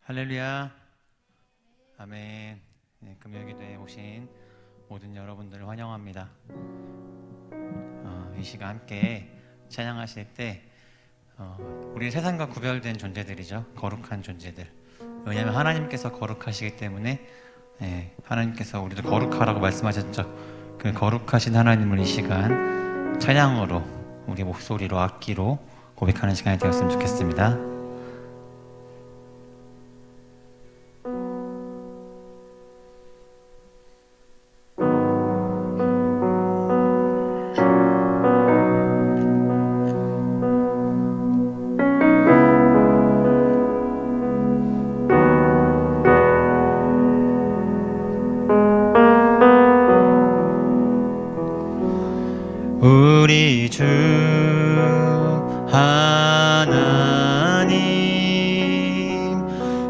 할렐루야. 아멘. 네, 금요기도에 오신 모든 여러분들을 환영합니다. 이 시간 함께 찬양하실 때 우리 세상과 구별된 존재들이죠. 거룩한 존재들. 왜냐하면 하나님께서 거룩하시기 때문에 하나님께서 우리도 거룩하라고 말씀하셨죠. 그 거룩하신 하나님을 이 시간 찬양으로 우리 목소리로 악기로 고백하는 시간이 되었으면 좋겠습니다. 우리 주 하나님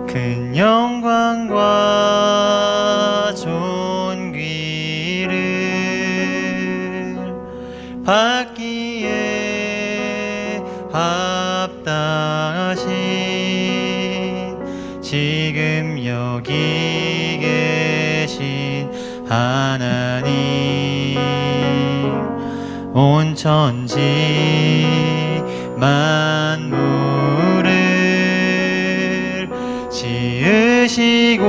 큰 영광과 존귀를 받기에 합당하신 지금 여기 계신 하나님 온 천지 만물을 지으시고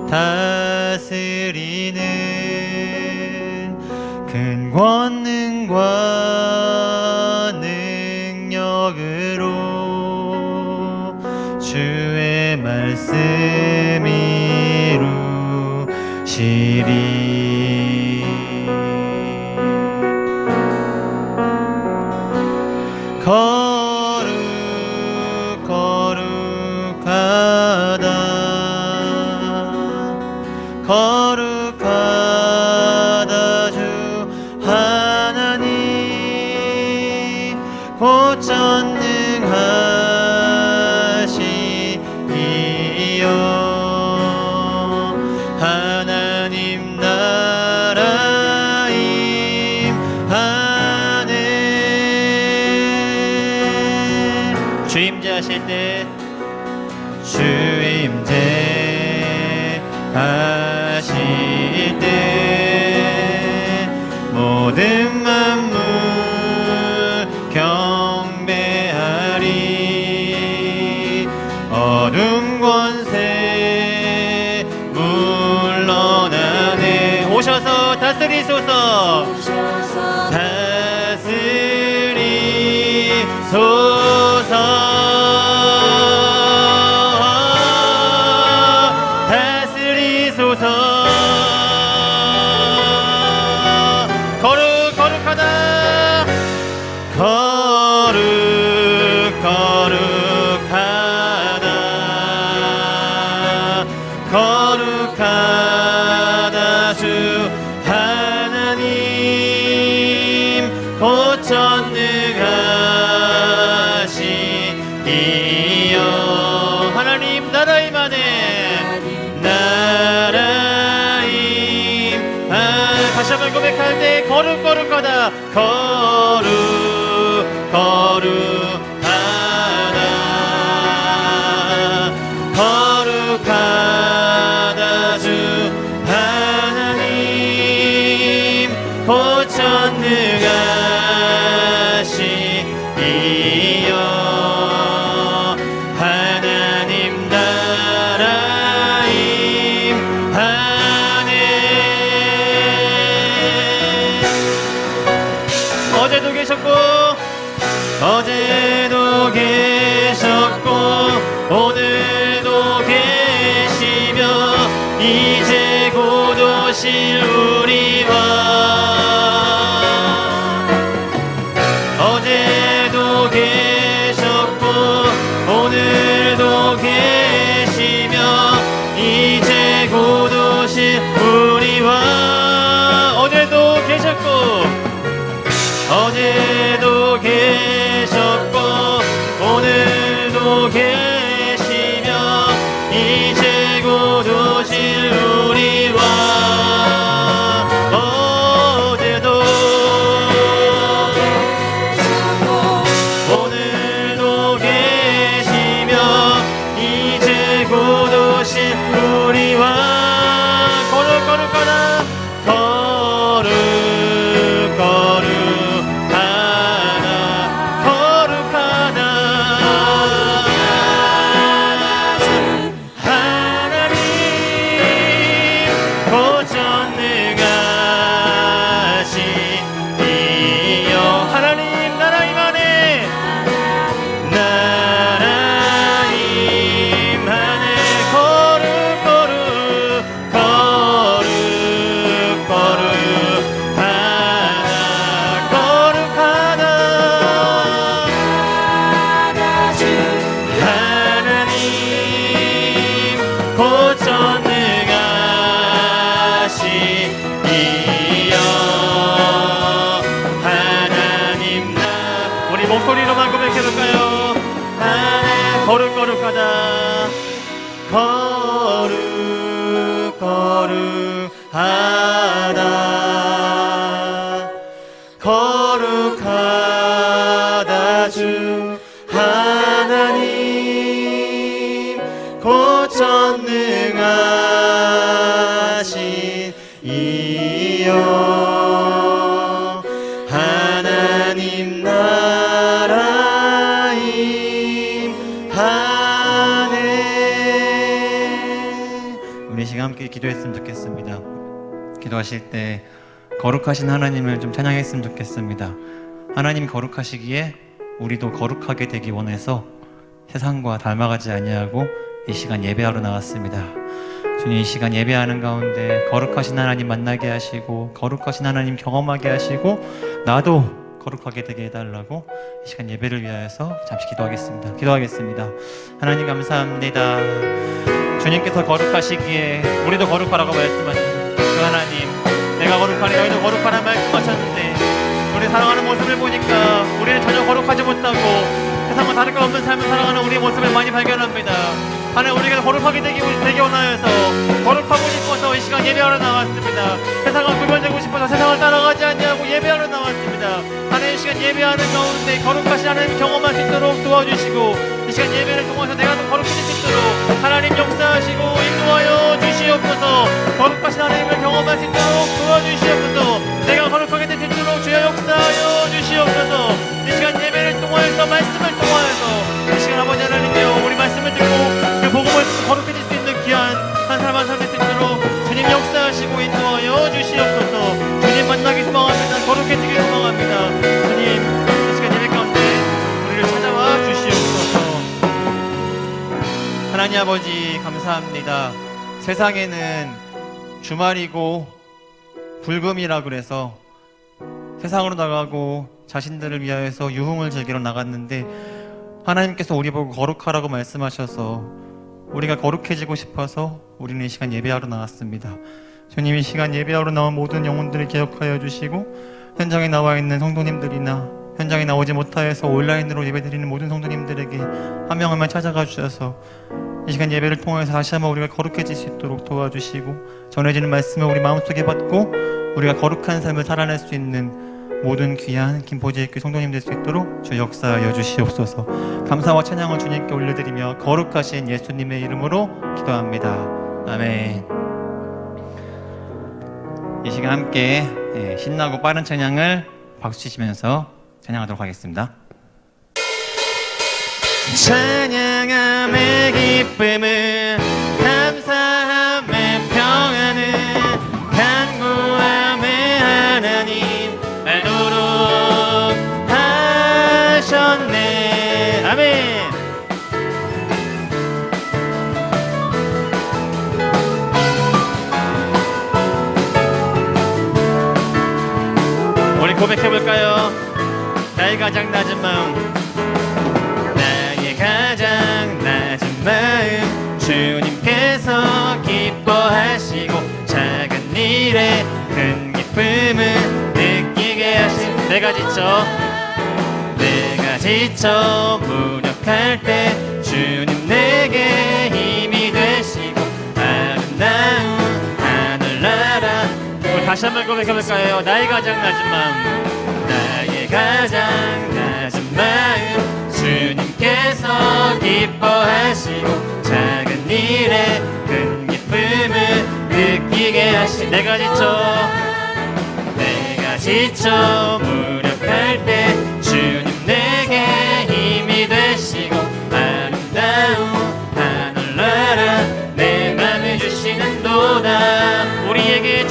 다스리는 큰 권능과 능력으로 주의 말씀 이루시리. 거룩하다 주 하나님 곧 전능하시니요 하나님 나라 임하네. 주임제하실 때 주임제하실 때 모든 만물 경배하리. 어둠 권세 물러나네. 오셔서 다스리소서. 다스리소서. 거룩하다 주 하나님 곧 전능하시니요 하나님 나라 임하네. 나라 임하네. 다시 한번 고백할 때 거룩하다 거룩하다 주 하나님 곧 전능하시니요 하나님 나라 임하네. 어제 거룩하다 거룩하다 주 하나님 곧 전능하신 이여 하나님 나라 임하네. 우리 시간 함께 기도했으면 좋겠습니다. 기도하실 때 거룩하신 하나님을 좀 찬양했으면 좋겠습니다. 하나님 거룩하시기에 우리도 거룩하게 되기 원해서 세상과 닮아가지 아니하고 이 시간 예배하러 나왔습니다. 주님, 이 시간 예배하는 가운데 거룩하신 하나님 만나게 하시고 거룩하신 하나님 경험하게 하시고 나도 거룩하게 되게 해달라고 이 시간 예배를 위하여서 잠시 기도하겠습니다. 하나님 감사합니다. 주님께서 거룩하시기에 우리도 거룩하라고 말씀하셨습니다. 그 하나님, 내가 거룩하니 너희도 거룩하라는 말씀하셨는데 우리 살아가는 모습을 보니까 우리는 전혀 거룩하지 못하고 세상과 다를 것 없는 삶을 살아가는 우리의 모습을 많이 발견합니다. 하나님, 우리가 거룩하게 되기 원하여서 거룩하고 싶어서 이 시간 예배하러 나왔습니다. 세상과 구별되고 싶어서 세상을 따라가지 않냐고 예배하러 나왔습니다. 하나님, 이 시간 예배하는 가운데 거룩하신 하나님 경험할 수 있도록 도와주시고 이 시간 예배를 통해서 내가 더 거룩해질 수 있도록 하나님 역사하시고 인도하여 주시옵소서. 거룩하신 하나님을 경험할 수 있도록 도와주시옵소서. 내가 거룩하게 될 수 있도록 주여 역사하여 주시옵소서. 이 시간 예배를 통하여서 말씀을 통하여서 이 시간 아버지 하나님이여 우리 말씀을 듣고 그 복음을 거룩해질 수 있는 귀한 한 사람 한 사람 될 수 있도록 주님 역사하시고 인도하여 주시옵소서. 주님 만나기 소망합니다. 거룩해지기 소망합니다. 주님, 이 시간 예배 가운데 우리를 찾아와 주시옵소서. 하나님 아버지 감사합니다. 세상에는 주말이고 불금이라 그래서 세상으로 나가고 자신들을 위하여서 유흥을 즐기러 나갔는데 하나님께서 우리 보고 거룩하라고 말씀하셔서 우리가 거룩해지고 싶어서 우리는 이 시간 예배하러 나왔습니다. 주님, 이 시간 예배하러 나온 모든 영혼들을 기억하여 주시고 현장에 나와 있는 성도님들이나 현장에 나오지 못하여서 온라인으로 예배드리는 모든 성도님들에게 한 명 한 명 찾아가 주셔서 이 시간 예배를 통해서 다시 한번 우리가 거룩해질 수 있도록 도와주시고 전해지는 말씀을 우리 마음속에 받고 우리가 거룩한 삶을 살아낼 수 있는 모든 귀한 김포지교회 성도님 될 수 있도록 주 역사하여 주시옵소서. 감사와 찬양을 주님께 올려드리며 거룩하신 예수님의 이름으로 기도합니다. 아멘. 이 시간 함께 신나고 빠른 찬양을 박수 치시면서 찬양하도록 하겠습니다. 찬양함의 기쁨은 감사함의 평안은 간구함의 하나님 알도록 하셨네. 아멘. 우리 고백해볼까요? 나의 가장 낮은 마음, 나의 가장 낮은 마음 주님께서 기뻐하시고 작은 일에 큰 기쁨을 느끼게 하신. 내가 지쳐 무력할 때 주님 내게 힘이 되시고 아름다운 하늘나라. 우리 다시 한번 고백해볼까요? 나의 가장 낮은 마음, 나의 가장 낮은 마음 주님께서 기뻐하시고 작은 일에 큰 기쁨을 느끼게 하신. 내가 지쳐 무력할 때 주님 내게 힘이 되시고 아름다운 하늘나라 내 맘에 주시는도다. 우리에게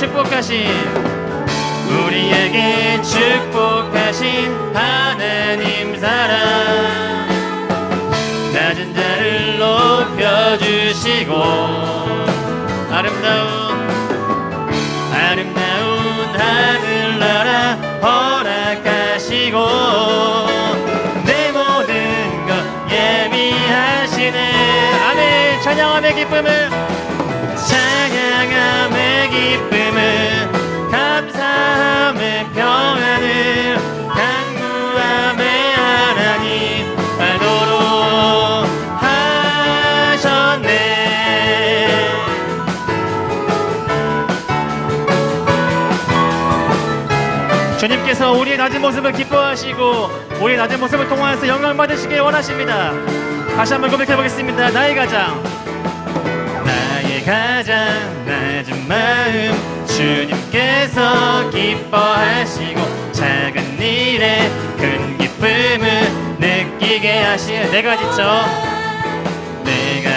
축복하신 하나님 사랑 낮은 자를 높여주시고 아름다운 하늘나라 허락하시고 내 모든 것 예비하시네. 아멘. 찬양함의 기쁨은 감사함의 평안을 간구함의 하나님 알도록 하셨네. 하나님께서 우리의 낮은 모습을 기뻐하시고 우리의 낮은 모습을 통하여서 영광 받으시길 원하십니다. 다시 한번 고백해 보겠습니다. 나의 가장 낮은 마음 주님께서 기뻐하시고 작은 일에 큰 기쁨을 느끼게 하시네. 내가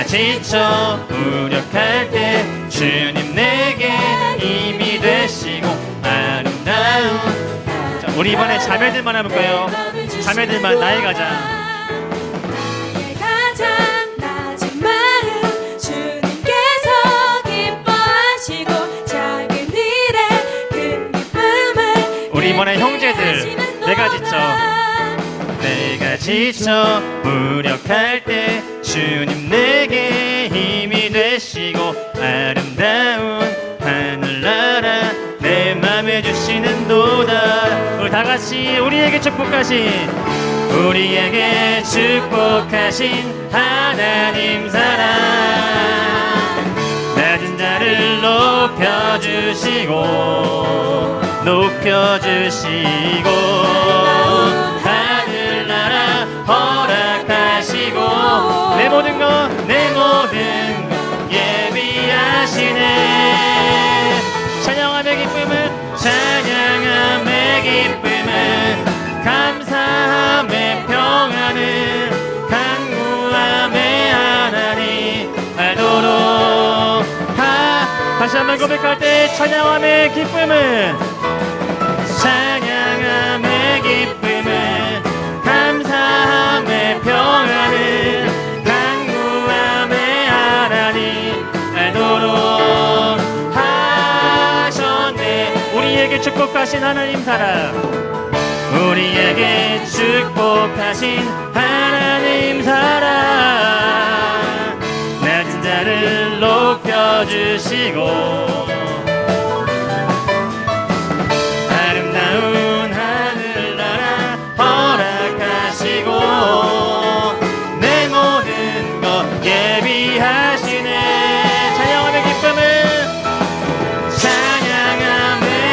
지쳐 무력할 때 주님 내게 힘이 되시고 아름다운. 자, 우리 이번에 자매들만 해볼까요? 자매들만. 나의 가장 낮은 마음 주님께서 기뻐하시고 작은 일에 큰 기쁨을. 우리 이번에 형제들. 내가 지쳐 무력할 때 주님 내게 힘이 되시고 아름다운 하늘나라 내 맘에 주시는도다. 우리 다같이 우리에게 축복하신 하나님 사랑 낮은 자를 높여주시고 하늘나라 허락하시고 내 모든 것 예비하시네. 찬양함의 기쁨을 감사함의 평안을 간구함의 하나님 알도록. 다시 한번 고백할 때 찬양함의 기쁨을 감사함의 평안을 간구함의 하나님 알도록 하셨네. 우리에게 축복하신 하나님 사랑 낮은 자를 높여주시고 아름다운 하늘나라 허락하시고 내 모든 것 예비하시네. 찬양함의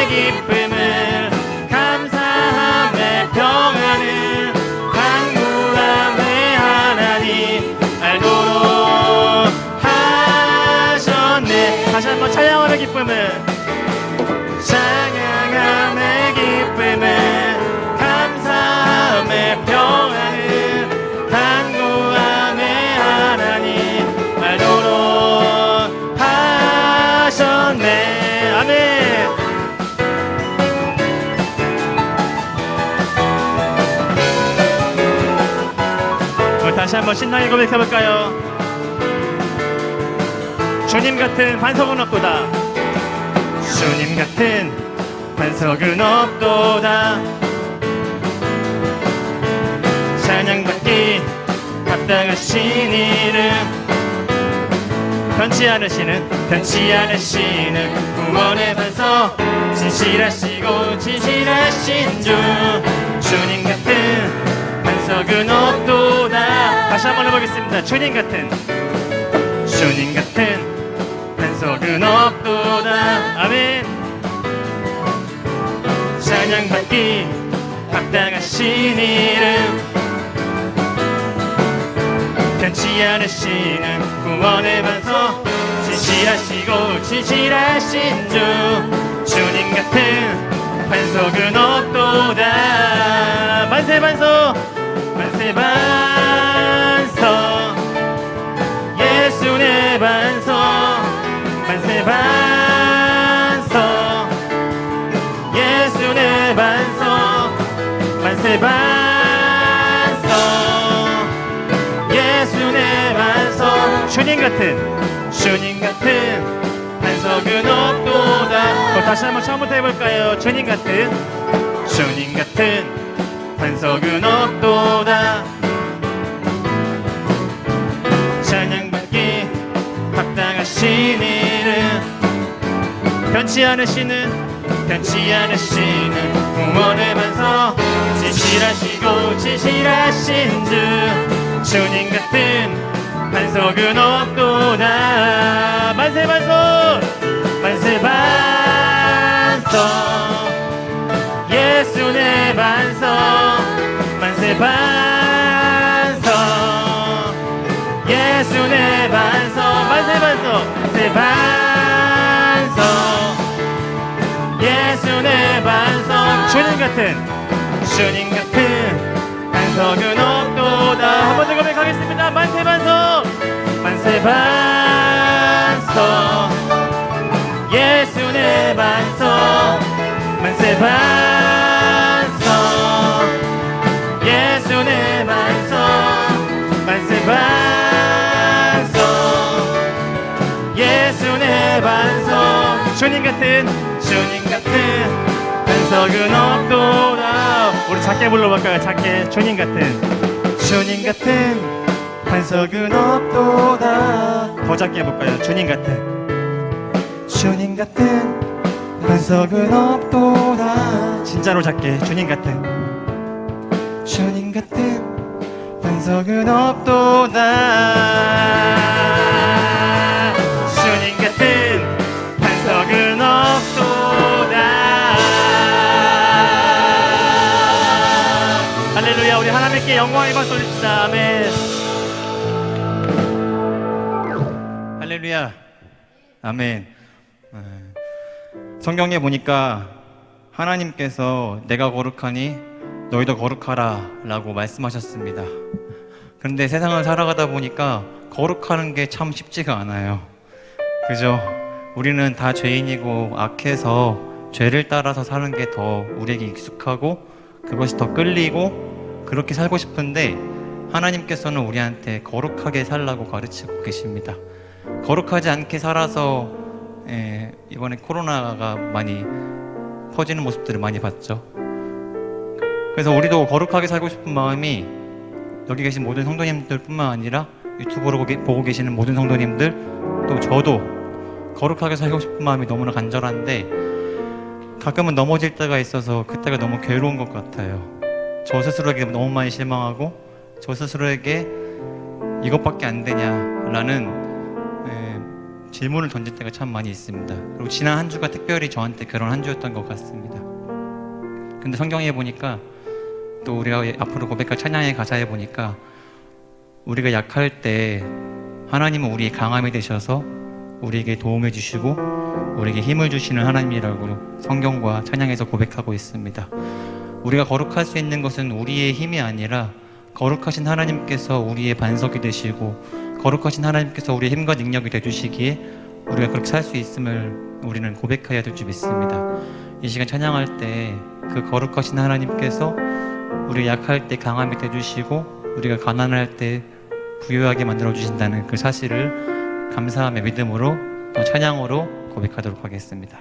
기쁨을 감사함의 평안을 간구함의 하나님 알도록 하셨네. 다시 한번 찬양함의 기쁨을 감사함의 평안을 간구함의 하나님 알도록 하셨네. 아멘. 우리 다시 한번 신나게 고백해볼까요? 주님 같은 반석은 없도다. 주님 같은 반석은 없도다. 찬양받기 합당하신 이름 변치 않으시는 구원의 반석 진실하신 주 주님 같은 반석은 없도다. 다시 한번 해보겠습니다. 주님 같은 반석은 없도다. 아멘. 찬양받기 합당하신 이름 변치 않으시는 구원의 반석 진실하신 주 주님 같은 반석은 없도다. 만세 반석 예수 내 반석 만세 반석 예수 내 반석 만세 반석 예수 내 반석 주님 같은 반석은 없도다. 다시 한번 처음부터 해볼까요? 주님 같은 반석은 없도다. 찬양받기 합당하신 이름 변치 않으시는 구원의 반석 진실하신 주 주님 같은 반석은 없도다. 만세 반석 예수 내 반성 만세 반성 예수 내 반성 만세 반성 만세 반성 예수 내 반성 주님 같은 반석은 없도다. 한 번 더 고백하겠습니다. 만세 반성 만세 반성 예수 내 반성 만세 반성 예수 내 반성 만세 반성 예수 내 반성 주님 같은 반석은 없도다. 우리 작게 불러볼까요? 작게 주님 같은 반석은 없도다. 더 작게 해볼까요? 주님 같은 반석은 없도다. 진짜로 작게 주님 같은 반석은 없도다. 주님 같은 반석은 없도다. 할렐루야. 우리 하나님께 영광의 박수 올립시다. 아멘. 할렐루야. 아멘. 성경에 보니까 하나님께서 내가 거룩하니 너희도 거룩하라 라고 말씀하셨습니다. 그런데 세상을 살아가다 보니까 거룩하는 게 참 쉽지가 않아요. 그죠? 우리는 다 죄인이고 악해서 죄를 따라서 사는 게 더 우리에게 익숙하고 그것이 더 끌리고 그렇게 살고 싶은데 하나님께서는 우리한테 거룩하게 살라고 가르치고 계십니다. 거룩하지 않게 살아서 이번에 코로나가 많이 퍼지는 모습들을 많이 봤죠. 그래서 우리도 거룩하게 살고 싶은 마음이 여기 계신 모든 성도님들 뿐만 아니라 유튜브로 보고 계시는 모든 성도님들 또 저도 거룩하게 살고 싶은 마음이 너무나 간절한데 가끔은 넘어질 때가 있어서 그때가 너무 괴로운 것 같아요. 저 스스로에게 너무 많이 실망하고 저 스스로에게 이것밖에 안 되냐라는 질문을 던질 때가 참 많이 있습니다. 그리고 지난 한 주가 특별히 저한테 그런 한 주였던 것 같습니다. 근데 성경에 보니까 또 우리가 앞으로 고백할 찬양의 가사에 보니까 우리가 약할 때 하나님은 우리의 강함이 되셔서 우리에게 도움을 주시고 우리에게 힘을 주시는 하나님이라고 성경과 찬양에서 고백하고 있습니다. 우리가 거룩할 수 있는 것은 우리의 힘이 아니라 거룩하신 하나님께서 우리의 반석이 되시고 거룩하신 하나님께서 우리의 힘과 능력이 되주시기에 우리가 그렇게 살 수 있음을 우리는 고백해야 될 줄 믿습니다. 이 시간 찬양할 때 그 거룩하신 하나님께서 우리 약할 때 강함이 되주시고 우리가 가난할 때 부유하게 만들어주신다는 그 사실을 감사함의 믿음으로 또 찬양으로 고백하도록 하겠습니다.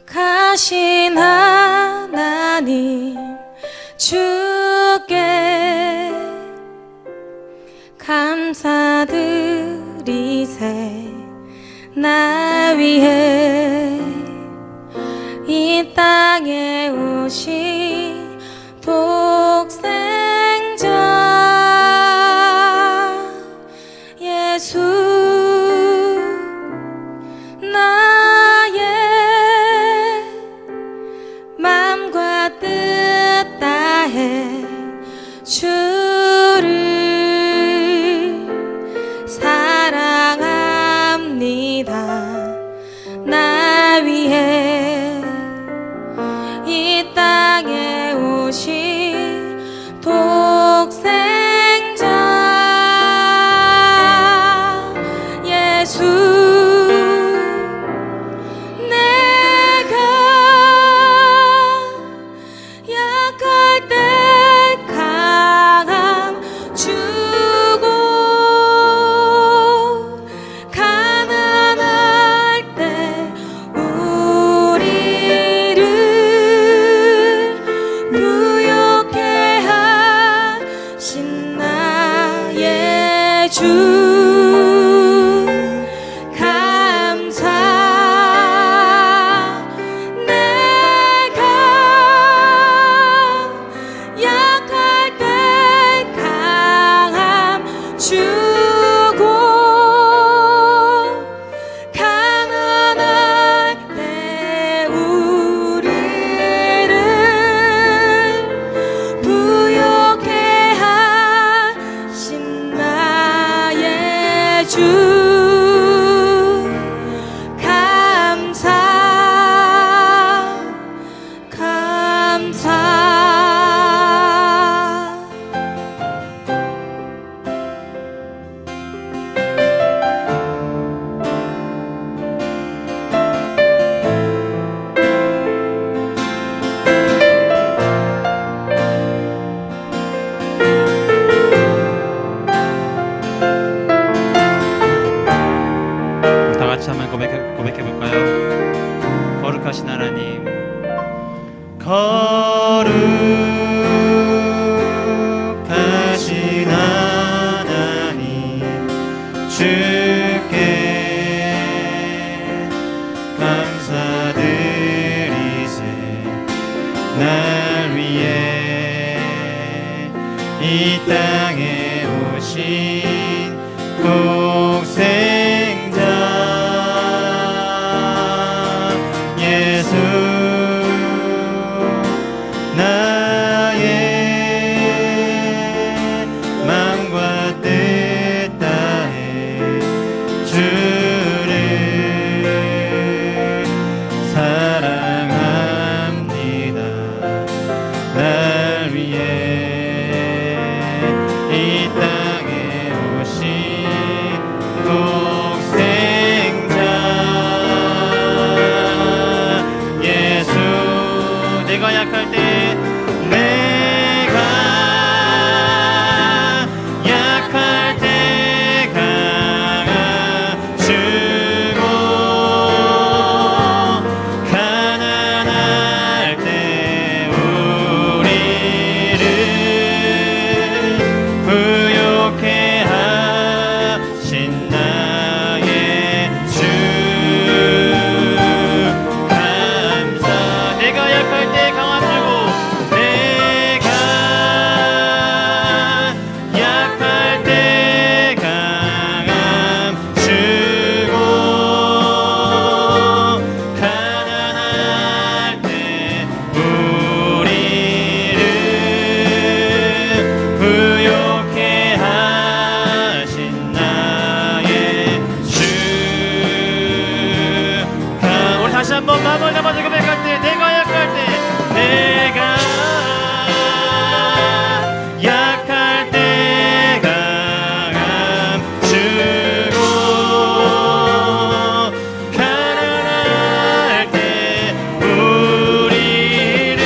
거룩하신 하나님 주께 감사드리세. 나 위해 이 땅에 오신 독생자 예수 나의 맘과 뜻 다해 주를 사랑합니다. 나 위해 이 땅에 오신 독생자 예수 내가 약할 때 강함 주고 다 같이 한번 고백해 볼까요? 거룩하신 하나님, 거룩하신 하나님, 주께 감사드리세. 날 위해 이 땅에 오신 독생자 예수, 나의 마음과 뜻 다해 주를 사랑합니다. 날 위해 이 땅에 오신 독생자 예수. 내가 약할 때, 내가 약할 때 강함주고, 가난할 때 우리를 부욕해 하신 나의 주 감사. 내가 약할 때 강함 주고, 내가 약할 때 강함 주고, 가난할 때 우리를 부욕해 하신 나의 주. 우리 다시 한번 마음을 잡아서 고백할 때, 내가 약할 때, 내가 약할 때 강함 주고, 가난할 때 우리를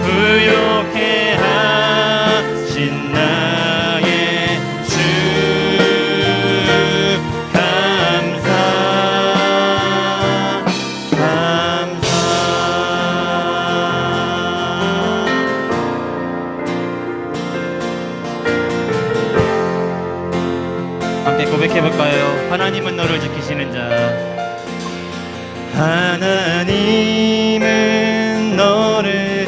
부욕해 하신 나의 주 감사. 함께 고백해볼까요? 하나님은 너를 지키시는 자. 하나님은 너를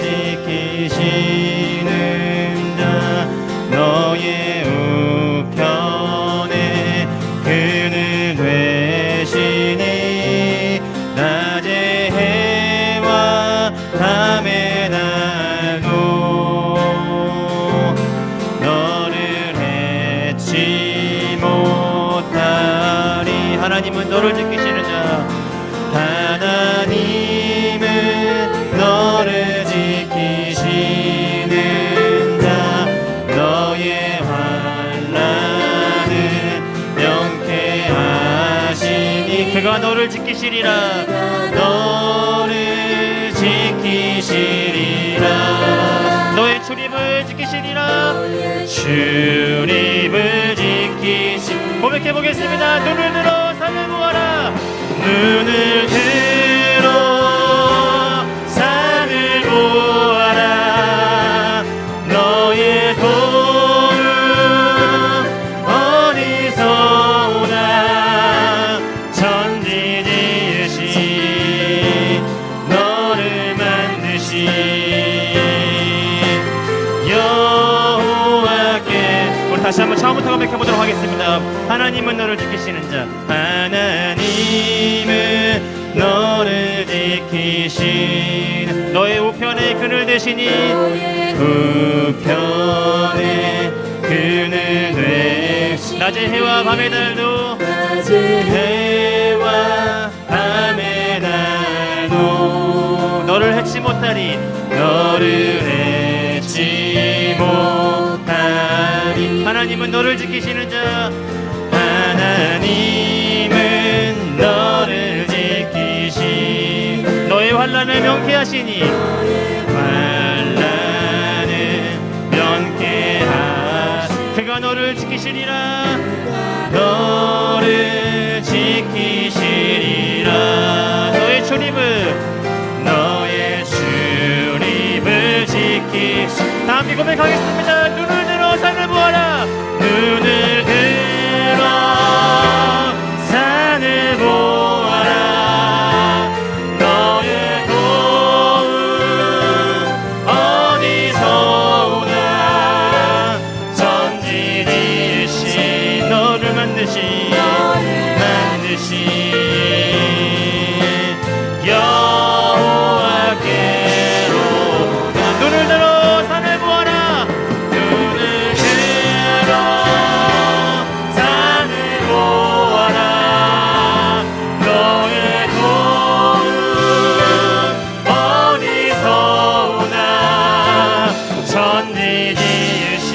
지키시는 자. 너의 우편에 그는 되시니, 낮의 해와 밤의 날도 너를 해치 못하리. 하나님은 너를 지키시는 자. 하나님은 너를 지키시는 자. 너의 환난을 명쾌하시니, 그가 너를 지키시리라. 너를 지키시리라. 너의 출입을 지키시리라. 출입을 지키시. 고백해보겠습니다. 눈을 들어 산을 보아라. 눈을 들어 산을 보아라. 너의 도움 어디서 오나. 천지 지으신 너를 만드신 여호와께. 우리 다시 한번 처음부터 고백해보도록 하겠습니다. 하나님은 너를 지키시는 자. 하나님은 너를 지키신, 너의 우편에 그늘 되시니, 우편에 그늘 되시니, 낮의 해와 밤의 날도, 낮의 해와 밤의 날도 너를 해치 못 못하리 너를 잊지 못하리. 하나님은 너를 지키시는 자, 하나님은 너를 지키시. 너의 환난을 명쾌하시니 환난을 명쾌하시. 그가 너를 지키시리라. 너를 지키시리라. 너의 출입을 지키. 다 함께 고백하겠습니다. 눈을 들어 산을 보아라. 눈을 들어 산을 보아라. 너의 도움 어디서 오나. 전지지으신 너를 만드신 여호와께로. 눈을 들어 산을 보아라. 눈을 들어 산을 보아라. 너의 도움 어디서 오나. 천지 지으신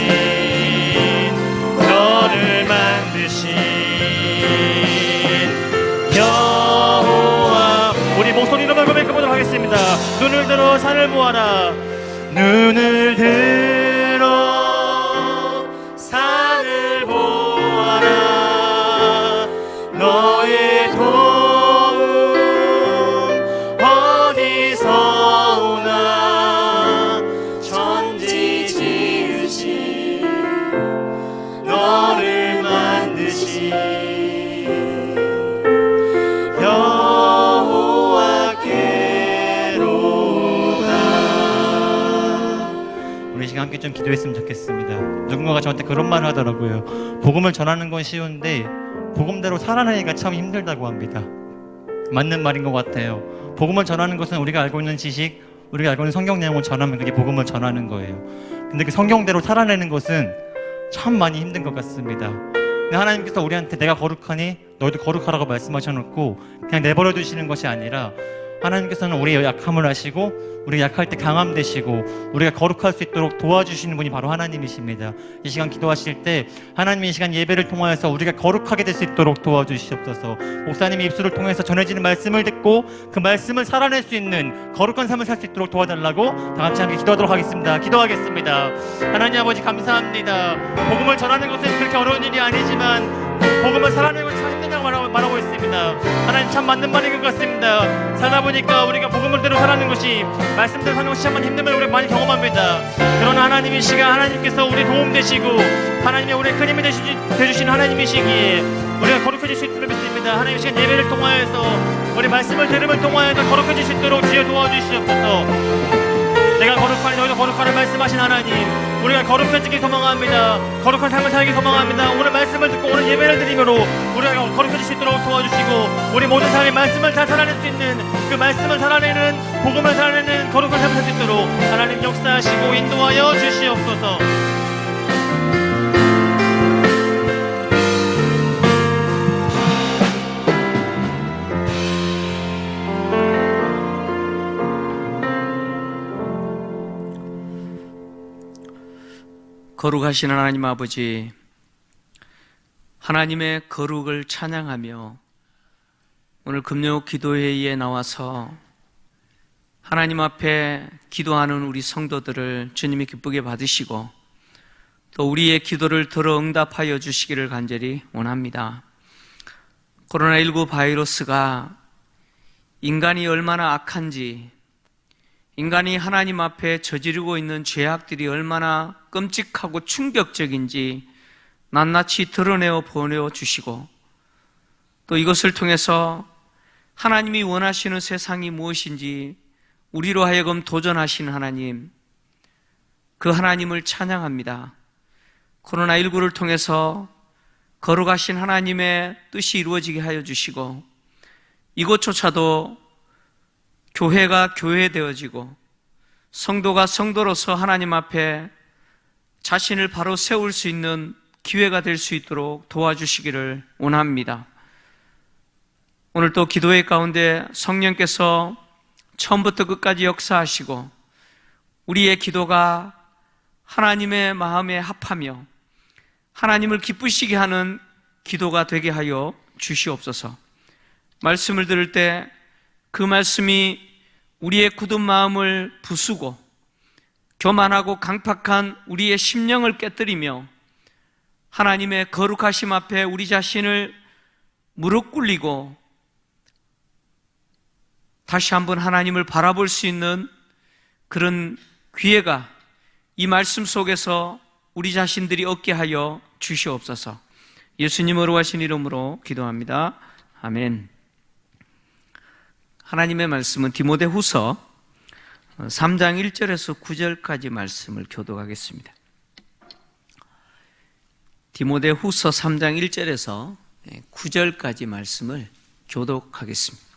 너를 만드신 여호와. 우리 목소리로만 고백해보도록 하겠습니다. 눈을 들어 산을 보아라. 눈을 들어 산을 보아라. 너의 도움 어디서 오나. 천지 지으신 너를 만드신 우리 시간 함께 좀 기도했으면 좋겠습니다. 누군가가 저한테 그런 말을 하더라고요. 복음을 전하는 건 쉬운데 복음대로 살아내기가 참 힘들다고 합니다. 맞는 말인 것 같아요. 복음을 전하는 것은 우리가 알고 있는 지식, 우리가 알고 있는 성경 내용을 전하면 그게 복음을 전하는 거예요. 근데 그 성경대로 살아내는 것은 참 많이 힘든 것 같습니다. 근데 하나님께서 우리한테 내가 거룩하니 너희도 거룩하라고 말씀하셔놓고 그냥 내버려 두시는 것이 아니라 하나님께서는 우리의 약함을 아시고 우리가 약할 때 강함 되시고 우리가 거룩할 수 있도록 도와주시는 분이 바로 하나님이십니다. 이 시간 기도하실 때 하나님이 이 시간 예배를 통하여서 우리가 거룩하게 될 수 있도록 도와주시옵소서. 목사님의 입술을 통해서 전해지는 말씀을 듣고 그 말씀을 살아낼 수 있는 거룩한 삶을 살 수 있도록 도와달라고 다 같이 함께 기도하도록 하겠습니다. 기도하겠습니다. 하나님 아버지 감사합니다. 복음을 전하는 것은 그렇게 어려운 일이 아니지만 복음을 살아내는 것이 참 힘들다고 말하고 있습니다. 하나님 참 맞는 말인 것 같습니다. 살다 보니까 우리가 복음을대로 살아내는 것이 말씀대로 사는 것이 참 힘듦을 우리가 많이 경험합니다. 그러나 하나님 이 시간 하나님께서 우리 도움 되시고 하나님이 우리 큰 힘이 되주신 하나님이시기에 우리가 거룩해질 수 있도록 믿습니다. 하나님 이 시간 예배를 통하여서 우리 말씀을 들음을 통하여서 거룩해질 수 있도록 주여 도와주시옵소서. 내가 거룩하니 너희도 거룩하라 말씀하신 하나님, 우리가 거룩해지기 소망합니다. 거룩한 삶을 살기 소망합니다. 오늘 말씀을 듣고 오늘 예배를 드림으로 우리가 거룩해질 수 있도록 도와주시고 우리 모든 사람이 말씀을 잘 살아낼 수 있는 그 말씀을 살아내는 복음을 살아내는 거룩한 삶을 살 수 있도록 하나님 역사하시고 인도하여 주시옵소서. 거룩하신 하나님 아버지, 하나님의 거룩을 찬양하며 오늘 금요 기도회의에 나와서 하나님 앞에 기도하는 우리 성도들을 주님이 기쁘게 받으시고 또 우리의 기도를 들어 응답하여 주시기를 간절히 원합니다. 코로나19 바이러스가 인간이 얼마나 악한지, 인간이 하나님 앞에 저지르고 있는 죄악들이 얼마나 끔찍하고 충격적인지 낱낱이 드러내어 보내주시고 또 이것을 통해서 하나님이 원하시는 세상이 무엇인지 우리로 하여금 도전하신 하나님, 그 하나님을 찬양합니다. 코로나19를 통해서 거룩하신 하나님의 뜻이 이루어지게 하여 주시고 이것조차도 교회가 교회되어지고 성도가 성도로서 하나님 앞에 자신을 바로 세울 수 있는 기회가 될 수 있도록 도와주시기를 원합니다. 오늘 또 기도회 가운데 성령께서 처음부터 끝까지 역사하시고 우리의 기도가 하나님의 마음에 합하며 하나님을 기쁘시게 하는 기도가 되게 하여 주시옵소서. 말씀을 들을 때 그 말씀이 우리의 굳은 마음을 부수고 교만하고 강팍한 우리의 심령을 깨뜨리며 하나님의 거룩하심 앞에 우리 자신을 무릎 꿇리고 다시 한번 하나님을 바라볼 수 있는 그런 기회가 이 말씀 속에서 우리 자신들이 얻게 하여 주시옵소서. 예수님으로 하신 이름으로 기도합니다. 아멘. 하나님의 말씀은 디모데후서 3장 1절에서 9절까지 말씀을 교독하겠습니다. 디모데후서 3장 1절에서 9절까지 말씀을 교독하겠습니다.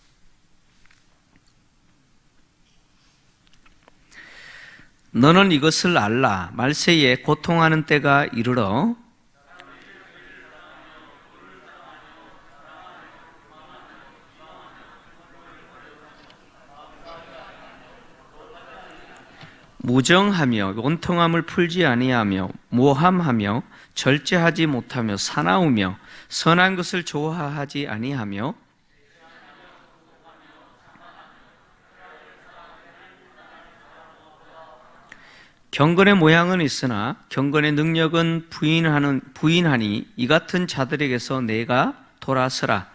너는 이것을 알라. 말세에 고통하는 때가 이르러 무정하며 원통함을 풀지 아니하며 모함하며 절제하지 못하며 사나우며 선한 것을 좋아하지 아니하며 경건의 모양은 있으나 경건의 능력은 부인하니 이 같은 자들에게서 내가 돌아서라.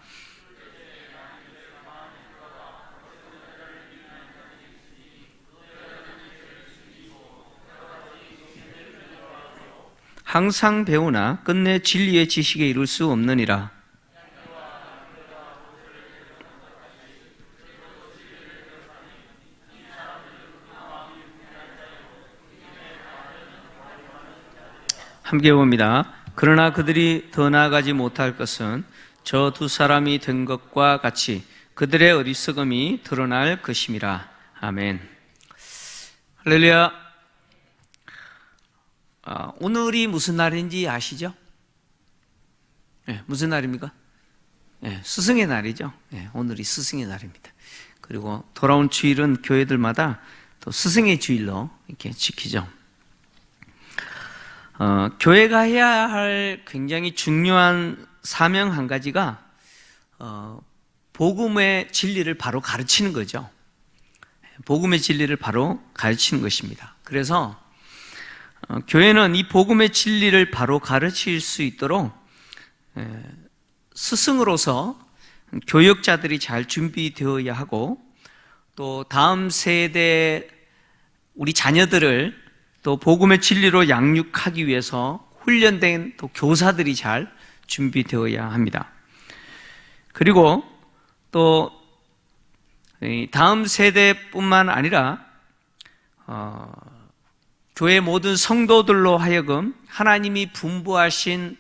항상 배우나 끝내 진리의 지식에 이룰 수 없느니라. 함께 봅니다. 그러나 그들이 더 나아가지 못할 것은 저 두 사람이 된 것과 같이 그들의 어리석음이 드러날 것임이라. 아멘. 할렐루야. 오늘이 무슨 날인지 아시죠? 네, 무슨 날입니까? 네, 스승의 날이죠. 네, 오늘이 스승의 날입니다. 그리고 돌아온 주일은 교회들마다 또 스승의 주일로 이렇게 지키죠. 교회가 해야 할 굉장히 중요한 사명 한 가지가 복음의 진리를 바로 가르치는 거죠. 복음의 진리를 바로 가르치는 것입니다. 그래서 교회는 이 복음의 진리를 바로 가르칠 수 있도록 스승으로서 교역자들이 잘 준비되어야 하고 또 다음 세대 우리 자녀들을 또 복음의 진리로 양육하기 위해서 훈련된 또 교사들이 잘 준비되어야 합니다. 그리고 또 다음 세대뿐만 아니라 교회 모든 성도들로 하여금 하나님이 분부하신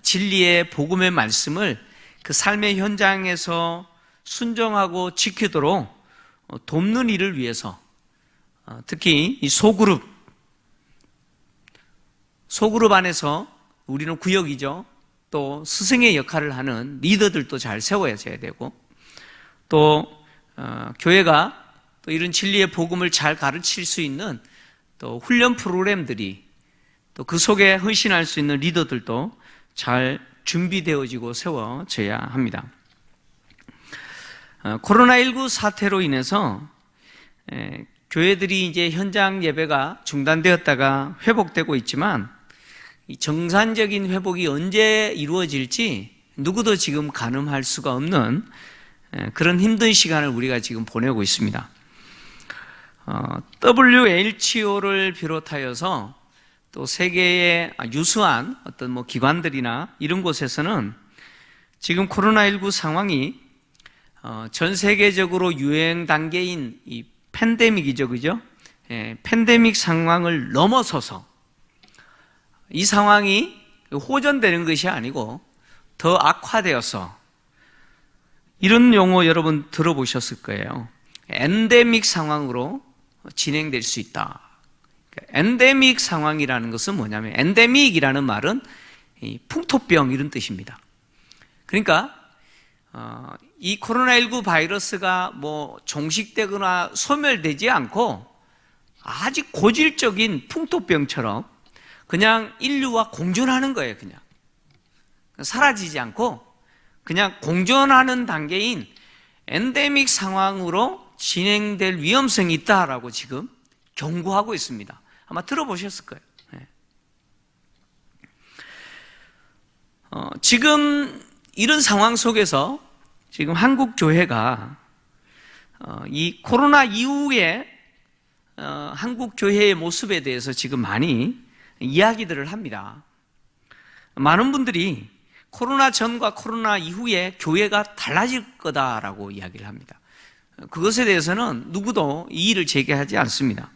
진리의 복음의 말씀을 그 삶의 현장에서 순종하고 지키도록 돕는 일을 위해서 특히 이 소그룹 안에서 우리는 구역이죠. 또 스승의 역할을 하는 리더들도 잘 세워져야 되고 또 교회가 또 이런 진리의 복음을 잘 가르칠 수 있는 또 훈련 프로그램들이 또 그 속에 헌신할 수 있는 리더들도 잘 준비되어지고 세워져야 합니다. 코로나19 사태로 인해서 교회들이 이제 현장 예배가 중단되었다가 회복되고 있지만 이 정상적인 회복이 언제 이루어질지 누구도 지금 가늠할 수가 없는 그런 힘든 시간을 우리가 지금 보내고 있습니다. WHO를 비롯하여서 또 세계의 유수한 어떤 기관들이나 이런 곳에서는 지금 코로나19 상황이 전 세계적으로 유행 단계인 이 팬데믹이죠, 그죠? 팬데믹 상황을 넘어서서 이 상황이 호전되는 것이 아니고 더 악화되어서 이런 용어 여러분 들어보셨을 거예요. 엔데믹 상황으로 진행될 수 있다. 엔데믹 상황이라는 것은 뭐냐면 엔데믹이라는 말은 풍토병 이런 뜻입니다. 그러니까 이 코로나19 바이러스가 뭐 종식되거나 소멸되지 않고 아주 고질적인 풍토병처럼 그냥 인류와 공존하는 거예요. 그냥 사라지지 않고 그냥 공존하는 단계인 엔데믹 상황으로 진행될 위험성이 있다라고 지금 경고하고 있습니다. 아마 들어보셨을 거예요. 네. 지금 이런 상황 속에서 지금 한국 교회가 이 코로나 이후에 한국 교회의 모습에 대해서 지금 많이 이야기들을 합니다. 많은 분들이 코로나 전과 코로나 이후에 교회가 달라질 거다라고 이야기를 합니다. 그것에 대해서는 누구도 이의를 제기하지 않습니다.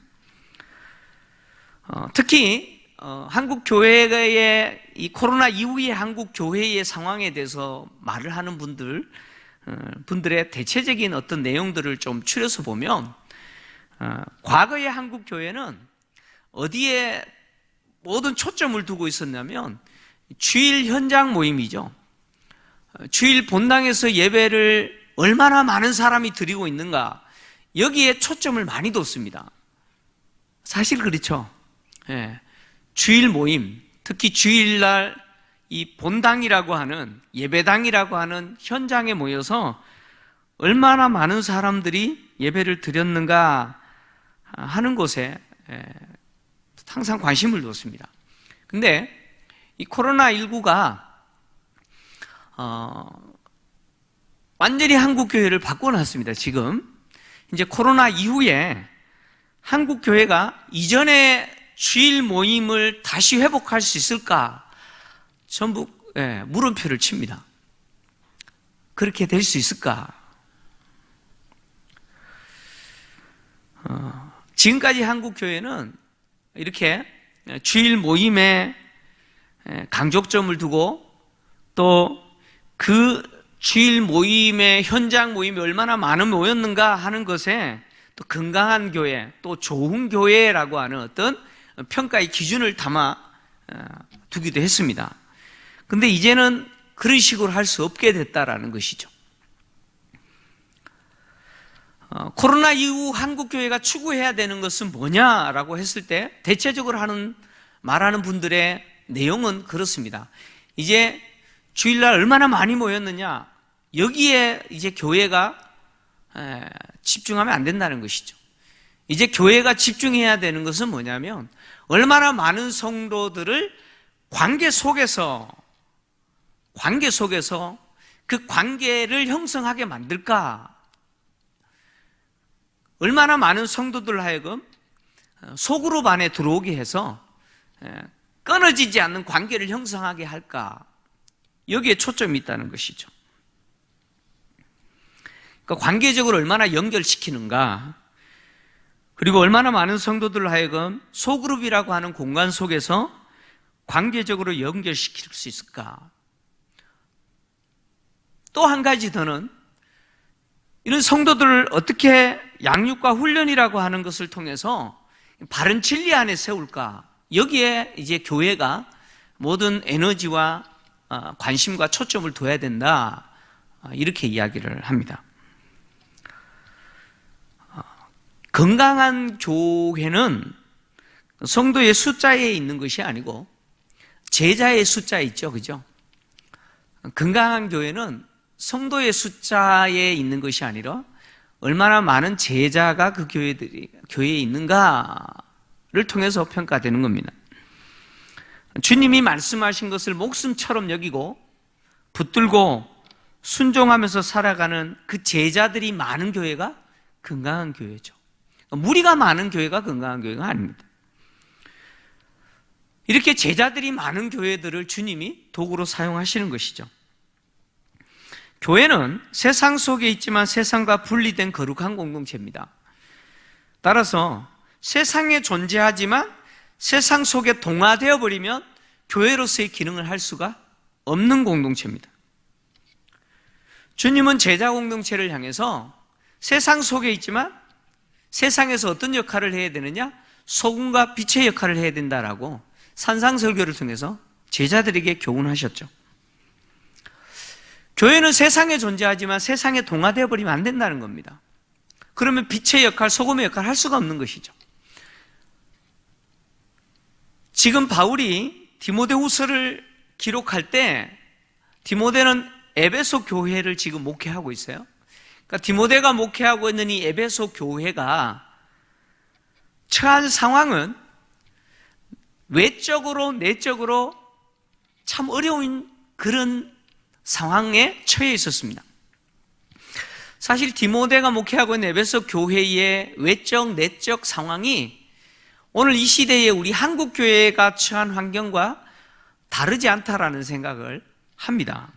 특히 한국 교회의 이 코로나 이후의 한국 교회의 상황에 대해서 말을 하는 분들의 대체적인 어떤 내용들을 좀 추려서 보면 과거의 한국 교회는 어디에 모든 초점을 두고 있었냐면 주일 현장 모임이죠. 주일 본당에서 예배를 얼마나 많은 사람이 드리고 있는가, 여기에 초점을 많이 뒀습니다. 사실 그렇죠. 예. 주일 모임, 특히 주일날 이 본당이라고 하는, 예배당이라고 하는 현장에 모여서 얼마나 많은 사람들이 예배를 드렸는가 하는 곳에 항상 관심을 뒀습니다. 근데 이 코로나19가 완전히 한국 교회를 바꿔놨습니다. 지금 이제 코로나 이후에 한국 교회가 이전의 주일 모임을 다시 회복할 수 있을까? 전부 물음표를 칩니다. 그렇게 될 수 있을까? 지금까지 한국 교회는 이렇게 주일 모임에 강조점을 두고 또 그 주일 모임의 현장 모임이 얼마나 많은 모였는가 하는 것에 또 건강한 교회, 또 좋은 교회라고 하는 어떤 평가의 기준을 담아 두기도 했습니다. 근데 이제는 그런 식으로 할 수 없게 됐다라는 것이죠. 코로나 이후 한국 교회가 추구해야 되는 것은 뭐냐라고 했을 때 대체적으로 말하는 분들의 내용은 그렇습니다. 이제 주일날 얼마나 많이 모였느냐, 여기에 이제 교회가 집중하면 안 된다는 것이죠. 이제 교회가 집중해야 되는 것은 뭐냐면 얼마나 많은 성도들을 관계 속에서 그 관계를 형성하게 만들까, 얼마나 많은 성도들 하여금 소그룹 안에 들어오게 해서 끊어지지 않는 관계를 형성하게 할까, 여기에 초점이 있다는 것이죠. 그러니까 관계적으로 얼마나 연결시키는가, 그리고 얼마나 많은 성도들 하여금 소그룹이라고 하는 공간 속에서 관계적으로 연결시킬 수 있을까. 또 한 가지 더는 이런 성도들을 어떻게 양육과 훈련이라고 하는 것을 통해서 바른 진리 안에 세울까, 여기에 이제 교회가 모든 에너지와 관심과 초점을 둬야 된다, 이렇게 이야기를 합니다. 건강한 교회는 성도의 숫자에 있는 것이 아니고 제자의 숫자에 있죠, 그죠? 건강한 교회는 성도의 숫자에 있는 것이 아니라 얼마나 많은 제자가 그 교회에 있는가를 통해서 평가되는 겁니다. 주님이 말씀하신 것을 목숨처럼 여기고 붙들고 순종하면서 살아가는 그 제자들이 많은 교회가 건강한 교회죠. 무리가 많은 교회가 건강한 교회가 아닙니다. 이렇게 제자들이 많은 교회들을 주님이 도구로 사용하시는 것이죠. 교회는 세상 속에 있지만 세상과 분리된 거룩한 공동체입니다. 따라서 세상에 존재하지만 세상 속에 동화되어 버리면 교회로서의 기능을 할 수가 없는 공동체입니다. 주님은 제자 공동체를 향해서 세상 속에 있지만 세상에서 어떤 역할을 해야 되느냐? 소금과 빛의 역할을 해야 된다라고 산상설교를 통해서 제자들에게 교훈하셨죠. 교회는 세상에 존재하지만 세상에 동화되어 버리면 안 된다는 겁니다. 그러면 빛의 역할, 소금의 역할을 할 수가 없는 것이죠. 지금 바울이 디모데후서를 기록할 때 디모데는 에베소 교회를 지금 목회하고 있어요. 그러니까 디모데가 목회하고 있는 이 에베소 교회가 처한 상황은 외적으로 내적으로 참 어려운 그런 상황에 처해 있었습니다. 사실 디모데가 목회하고 있는 에베소 교회의 외적 내적 상황이 오늘 이 시대에 우리 한국 교회가 처한 환경과 다르지 않다라는 생각을 합니다.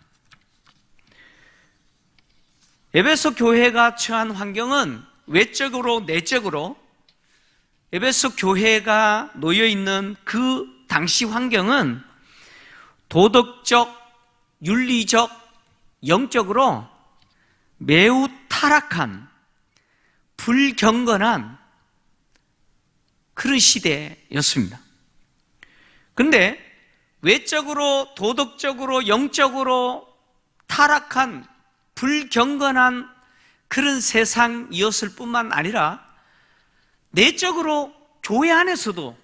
에베소 교회가 처한 환경은 외적으로 내적으로 에베소 교회가 놓여 있는 그 당시 환경은 도덕적, 윤리적, 영적으로 매우 타락한, 불경건한 그런 시대였습니다. 그런데 외적으로, 도덕적으로, 영적으로 타락한, 불경건한 그런 세상이었을 뿐만 아니라 내적으로 교회 안에서도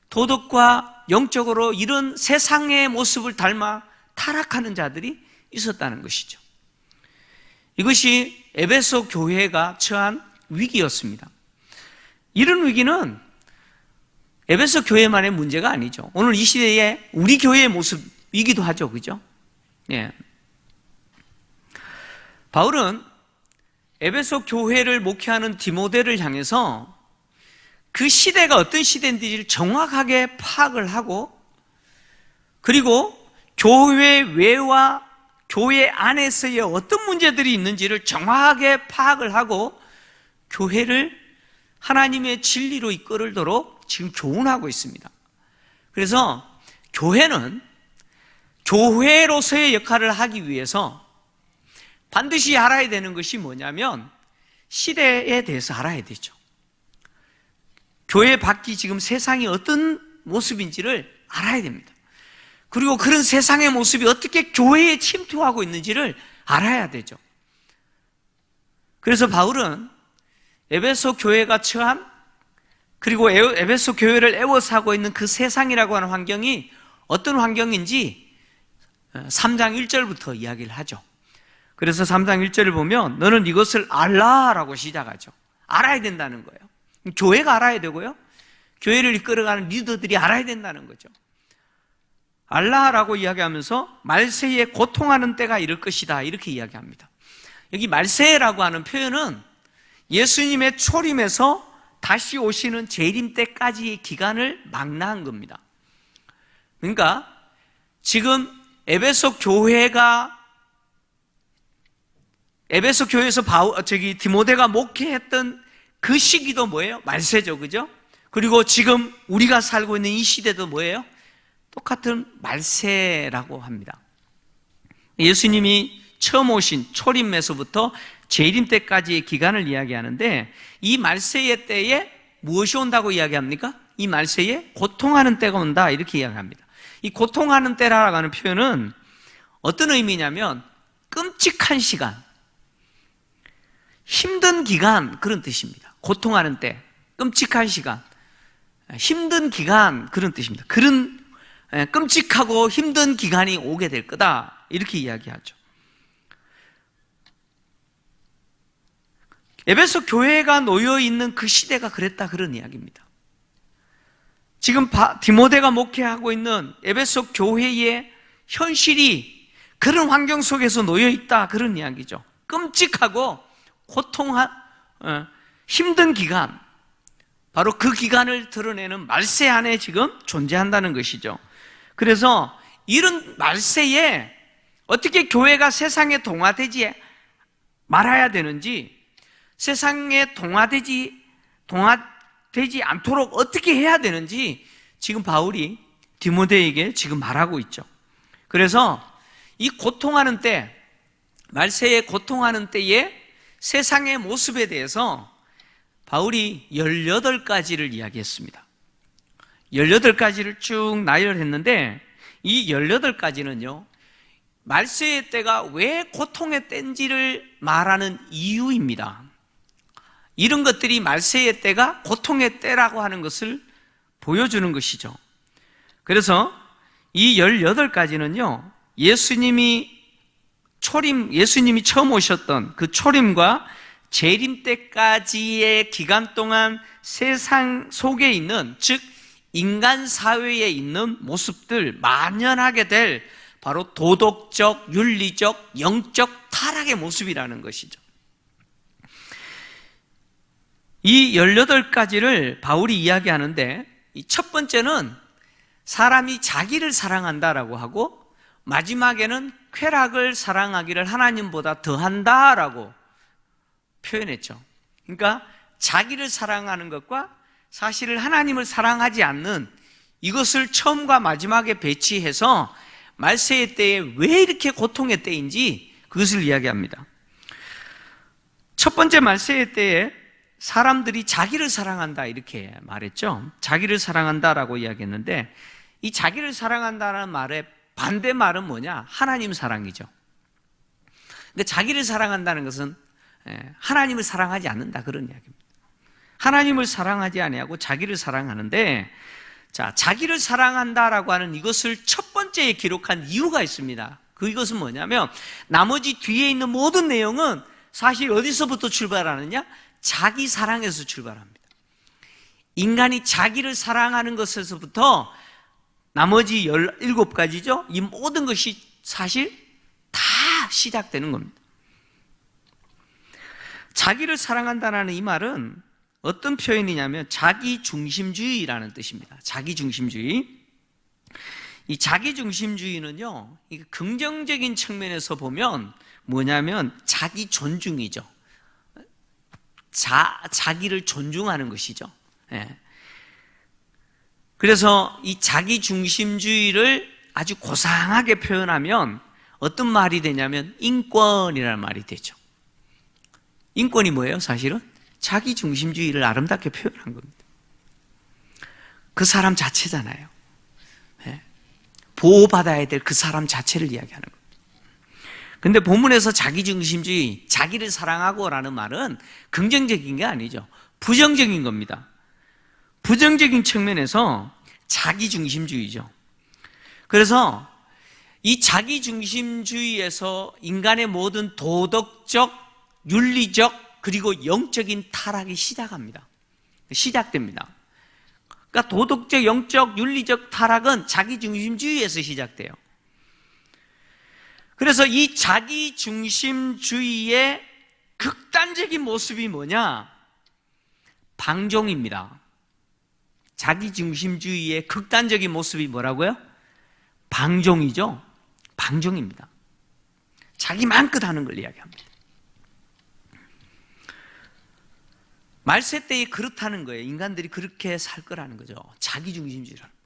도덕과 영적으로 이런 세상의 모습을 닮아 타락하는 자들이 있었다는 것이죠. 이것이 에베소 교회가 처한 위기였습니다. 이런 위기는 에베소 교회만의 문제가 아니죠. 오늘 이 시대에 우리 교회의 모습이기도 하죠. 그죠? 예. 바울은 에베소 교회를 목회하는 디모데를 향해서 그 시대가 어떤 시대인지를 정확하게 파악을 하고 그리고 교회 외와 교회 안에서의 어떤 문제들이 있는지를 정확하게 파악을 하고 교회를 하나님의 진리로 이끌도록 지금 교훈하고 있습니다. 그래서 교회는 교회로서의 역할을 하기 위해서 반드시 알아야 되는 것이 뭐냐면 시대에 대해서 알아야 되죠. 교회 밖이 지금 세상이 어떤 모습인지를 알아야 됩니다. 그리고 그런 세상의 모습이 어떻게 교회에 침투하고 있는지를 알아야 되죠. 그래서 바울은 에베소 교회가 처한 그리고 에베소 교회를 애워싸고 있는 그 세상이라고 하는 환경이 어떤 환경인지 3장 1절부터 이야기를 하죠. 그래서 3장 1절을 보면 너는 이것을 알라라고 시작하죠. 알아야 된다는 거예요. 교회가 알아야 되고요. 교회를 이끌어가는 리더들이 알아야 된다는 거죠. 알라라고 이야기하면서 말세에 고통하는 때가 이럴 것이다 이렇게 이야기합니다. 여기 말세라고 하는 표현은 예수님의 초림에서 다시 오시는 재림 때까지의 기간을 망라한 겁니다. 그러니까 지금 에베소 교회에서 디모데가 목회했던 그 시기도 뭐예요? 말세죠, 그죠? 그리고 지금 우리가 살고 있는 이 시대도 뭐예요? 똑같은 말세라고 합니다. 예수님이 처음 오신 초림에서부터 재림 때까지의 기간을 이야기하는데 이 말세의 때에 무엇이 온다고 이야기합니까? 이 말세에 고통하는 때가 온다 이렇게 이야기합니다. 이 고통하는 때라고 하는 표현은 어떤 의미냐면 끔찍한 시간, 힘든 기간 그런 뜻입니다. 고통하는 때, 끔찍한 시간, 힘든 기간 그런 뜻입니다. 그런 끔찍하고 힘든 기간이 오게 될 거다 이렇게 이야기하죠. 에베소 교회가 놓여 있는 그 시대가 그랬다 그런 이야기입니다. 지금 디모데가 목회하고 있는 에베소 교회의 현실이 그런 환경 속에서 놓여 있다 그런 이야기죠. 끔찍하고 힘든 기간, 바로 그 기간을 드러내는 말세 안에 지금 존재한다는 것이죠. 그래서 이런 말세에 어떻게 교회가 세상에 동화되지 말아야 되는지, 세상에 동화되지 않도록 어떻게 해야 되는지 지금 바울이 디모데에게 지금 말하고 있죠. 그래서 이 고통하는 때, 말세에 고통하는 때에 세상의 모습에 대해서 바울이 18가지를 이야기했습니다. 18가지를 쭉 나열했는데 이 18가지는요 말세의 때가 왜 고통의 때인지를 말하는 이유입니다. 이런 것들이 말세의 때가 고통의 때라고 하는 것을 보여주는 것이죠. 그래서 이 18가지는요, 예수님이 처음 오셨던 그 초림과 재림 때까지의 기간 동안 세상 속에 있는, 즉 인간 사회에 있는 모습들, 만연하게 될 바로 도덕적, 윤리적, 영적 타락의 모습이라는 것이죠. 이 18가지를 바울이 이야기하는데, 이 첫 번째는 사람이 자기를 사랑한다라고 하고, 마지막에는 쾌락을 사랑하기를 하나님보다 더한다라고 표현했죠. 그러니까 자기를 사랑하는 것과 사실을 하나님을 사랑하지 않는 이것을 처음과 마지막에 배치해서 말세의 때에 왜 이렇게 고통의 때인지 그것을 이야기합니다. 첫 번째, 말세의 때에 사람들이 자기를 사랑한다 이렇게 말했죠. 자기를 사랑한다라고 이야기했는데, 이 자기를 사랑한다는 말의 반대말은 뭐냐? 하나님 사랑이죠. 근데 자기를 사랑한다는 것은 하나님을 사랑하지 않는다, 그런 이야기입니다. 하나님을 사랑하지 아니하고 자기를 사랑하는데, 자, 자기를 사랑한다라고 하는 이것을 첫 번째에 기록한 이유가 있습니다. 이것은 뭐냐면, 나머지 뒤에 있는 모든 내용은 사실 어디서부터 출발하느냐? 자기 사랑에서 출발합니다. 인간이 자기를 사랑하는 것에서부터 나머지 17가지죠? 이 모든 것이 사실 다 시작되는 겁니다. 자기를 사랑한다는 이 말은 어떤 표현이냐면 자기중심주의라는 뜻입니다. 자기중심주의. 이 자기중심주의는요, 긍정적인 측면에서 보면 뭐냐면 자기 존중이죠. 자기를 존중하는 것이죠. 예. 그래서 이 자기중심주의를 아주 고상하게 표현하면 어떤 말이 되냐면 인권이라는 말이 되죠. 인권이 뭐예요? 사실은 자기중심주의를 아름답게 표현한 겁니다. 그 사람 자체잖아요. 예. 보호받아야 될 그 사람 자체를 이야기하는 겁니다. 근데 본문에서 자기중심주의, 자기를 사랑하고 라는 말은 긍정적인 게 아니죠. 부정적인 겁니다. 부정적인 측면에서 자기중심주의죠. 그래서 이 자기중심주의에서 인간의 모든 도덕적, 윤리적, 그리고 영적인 타락이 시작됩니다. 그러니까 도덕적, 영적, 윤리적 타락은 자기중심주의에서 시작돼요. 그래서 이 자기중심주의의 극단적인 모습이 뭐냐? 방종입니다. 자기중심주의의 극단적인 모습이 뭐라고요? 방종이죠. 방종입니다. 자기 마음껏 하는 걸 이야기합니다. 말세 때에 그렇다는 거예요. 인간들이 그렇게 살 거라는 거죠. 자기중심주의라는 거.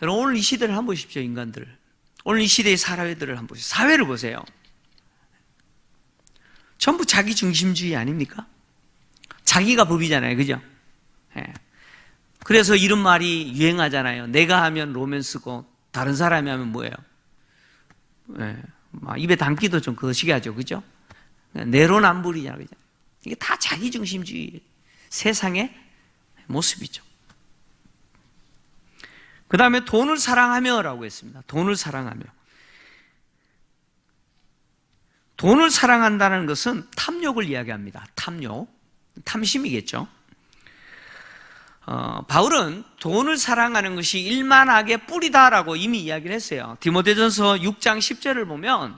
여러분, 오늘 이 시대를 한번 보십시오. 인간들. 오늘 이 시대의 사회들을 한번 보세요. 사회를 보세요. 전부 자기중심주의 아닙니까? 자기가 법이잖아요. 그죠? 예. 그래서 이런 말이 유행하잖아요. 내가 하면 로맨스고 다른 사람이 하면 뭐예요? 예. 입에 담기도 좀 거시기하죠. 그죠? 내로남불이냐. 그죠? 이게 다 자기중심주의 세상의 모습이죠. 그 다음에 돈을 사랑하며 라고 했습니다. 돈을 사랑하며. 돈을 사랑한다는 것은 탐욕을 이야기합니다. 탐욕. 탐심이겠죠. 바울은 돈을 사랑하는 것이 일만악의 뿌리다라고 이미 이야기를 했어요. 디모데전서 6장 10절을 보면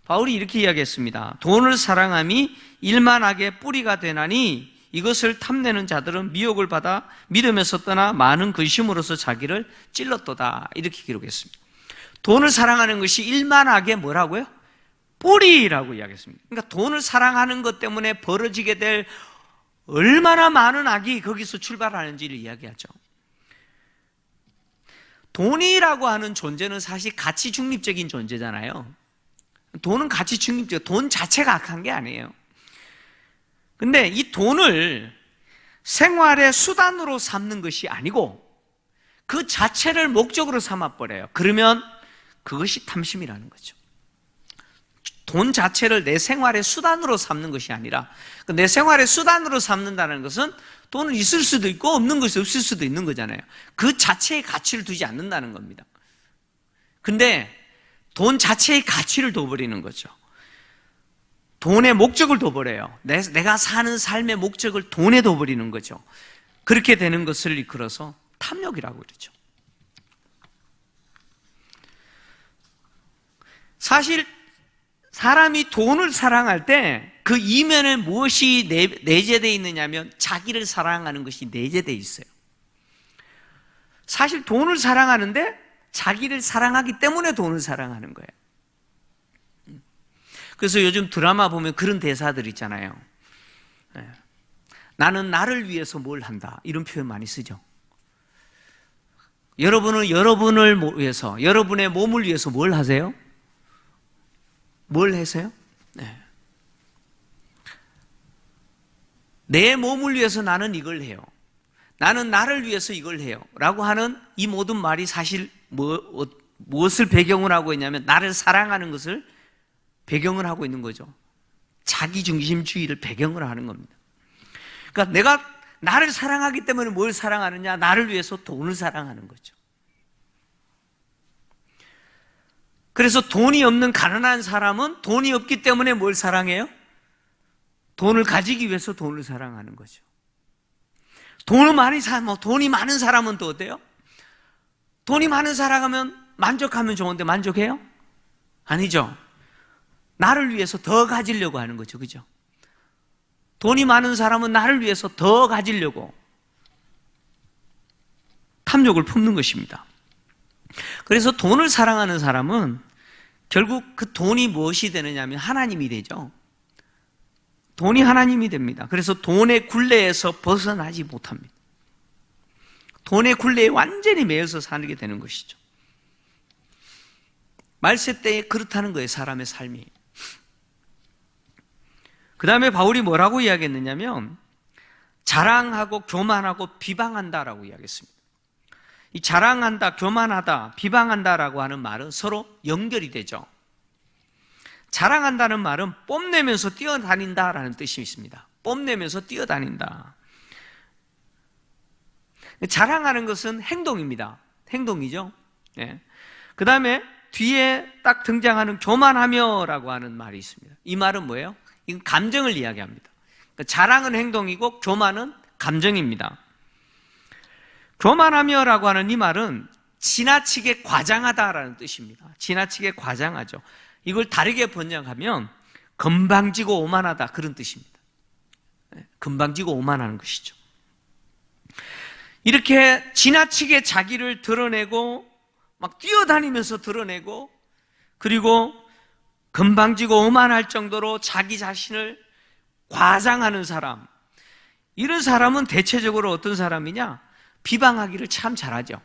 바울이 이렇게 이야기했습니다. 돈을 사랑함이 일만악의 뿌리가 되나니 이것을 탐내는 자들은 미혹을 받아 믿음에서 떠나 많은 근심으로서 자기를 찔렀도다. 이렇게 기록했습니다. 돈을 사랑하는 것이 일만악의 뭐라고요? 뿌리라고 이야기했습니다. 그러니까 돈을 사랑하는 것 때문에 벌어지게 될 얼마나 많은 악이 거기서 출발하는지를 이야기하죠. 돈이라고 하는 존재는 사실 가치 중립적인 존재잖아요. 돈은 가치 중립적, 돈 자체가 악한 게 아니에요. 근데 이 돈을 생활의 수단으로 삼는 것이 아니고 그 자체를 목적으로 삼아버려요. 그러면 그것이 탐심이라는 거죠. 돈 자체를 내 생활의 수단으로 삼는 것이 아니라, 내 생활의 수단으로 삼는다는 것은 돈은 있을 수도 있고 없는 것이 없을 수도 있는 거잖아요. 그 자체의 가치를 두지 않는다는 겁니다. 근데 돈 자체의 가치를 둬버리는 거죠. 돈의 목적을 둬버려요. 내가 사는 삶의 목적을 돈에 둬버리는 거죠. 그렇게 되는 것을 이끌어서 탐욕이라고 그러죠. 사실 사람이 돈을 사랑할 때 그 이면에 무엇이 내재되어 있느냐면 자기를 사랑하는 것이 내재되어 있어요. 사실 돈을 사랑하는데 자기를 사랑하기 때문에 돈을 사랑하는 거예요. 그래서 요즘 드라마 보면 그런 대사들 있잖아요. 나는 나를 위해서 뭘 한다, 이런 표현 많이 쓰죠. 여러분은 여러분을 위해서, 여러분의 몸을 위해서 뭘 하세요? 뭘 하세요? 내 몸을 위해서 나는 이걸 해요. 나는 나를 위해서 이걸 해요. 라고 하는 이 모든 말이 사실 무엇을 배경을 하고 있냐면 나를 사랑하는 것을 배경을 하고 있는 거죠. 자기중심주의를 배경으로 하는 겁니다. 그러니까 내가 나를 사랑하기 때문에 뭘 사랑하느냐? 나를 위해서 돈을 사랑하는 거죠. 그래서 돈이 없는 가난한 사람은 돈이 없기 때문에 뭘 사랑해요? 돈을 가지기 위해서 돈을 사랑하는 거죠. 돈이 많은 사람은 또 어때요? 돈이 많은 사람은 만족하면 좋은데 만족해요? 아니죠. 나를 위해서 더 가지려고 하는 거죠. 그죠? 돈이 많은 사람은 나를 위해서 더 가지려고 탐욕을 품는 것입니다. 그래서 돈을 사랑하는 사람은 결국 그 돈이 무엇이 되느냐면 하나님이 되죠. 돈이 하나님이 됩니다. 그래서 돈의 굴레에서 벗어나지 못합니다. 돈의 굴레에 완전히 매여서 살게 되는 것이죠. 말세 때에 그렇다는 거예요, 사람의 삶이. 그 다음에 바울이 뭐라고 이야기했느냐면 자랑하고 교만하고 비방한다라고 이야기했습니다. 이 자랑한다, 교만하다, 비방한다라고 하는 말은 서로 연결이 되죠. 자랑한다는 말은 뽐내면서 뛰어다닌다라는 뜻이 있습니다. 뽐내면서 뛰어다닌다. 자랑하는 것은 행동입니다. 행동이죠. 예. 그 다음에 뒤에 딱 등장하는 교만하며라고 하는 말이 있습니다. 이 말은 뭐예요? 이건 감정을 이야기합니다. 그러니까 자랑은 행동이고 교만은 감정입니다. 교만하며라고 하는 이 말은 지나치게 과장하다라는 뜻입니다. 지나치게 과장하죠. 이걸 다르게 번역하면 건방지고 오만하다, 그런 뜻입니다. 건방지고 오만하는 것이죠. 이렇게 지나치게 자기를 드러내고 막 뛰어다니면서 드러내고, 그리고 건방지고 오만할 정도로 자기 자신을 과장하는 사람, 이런 사람은 대체적으로 어떤 사람이냐? 비방하기를 참 잘하죠.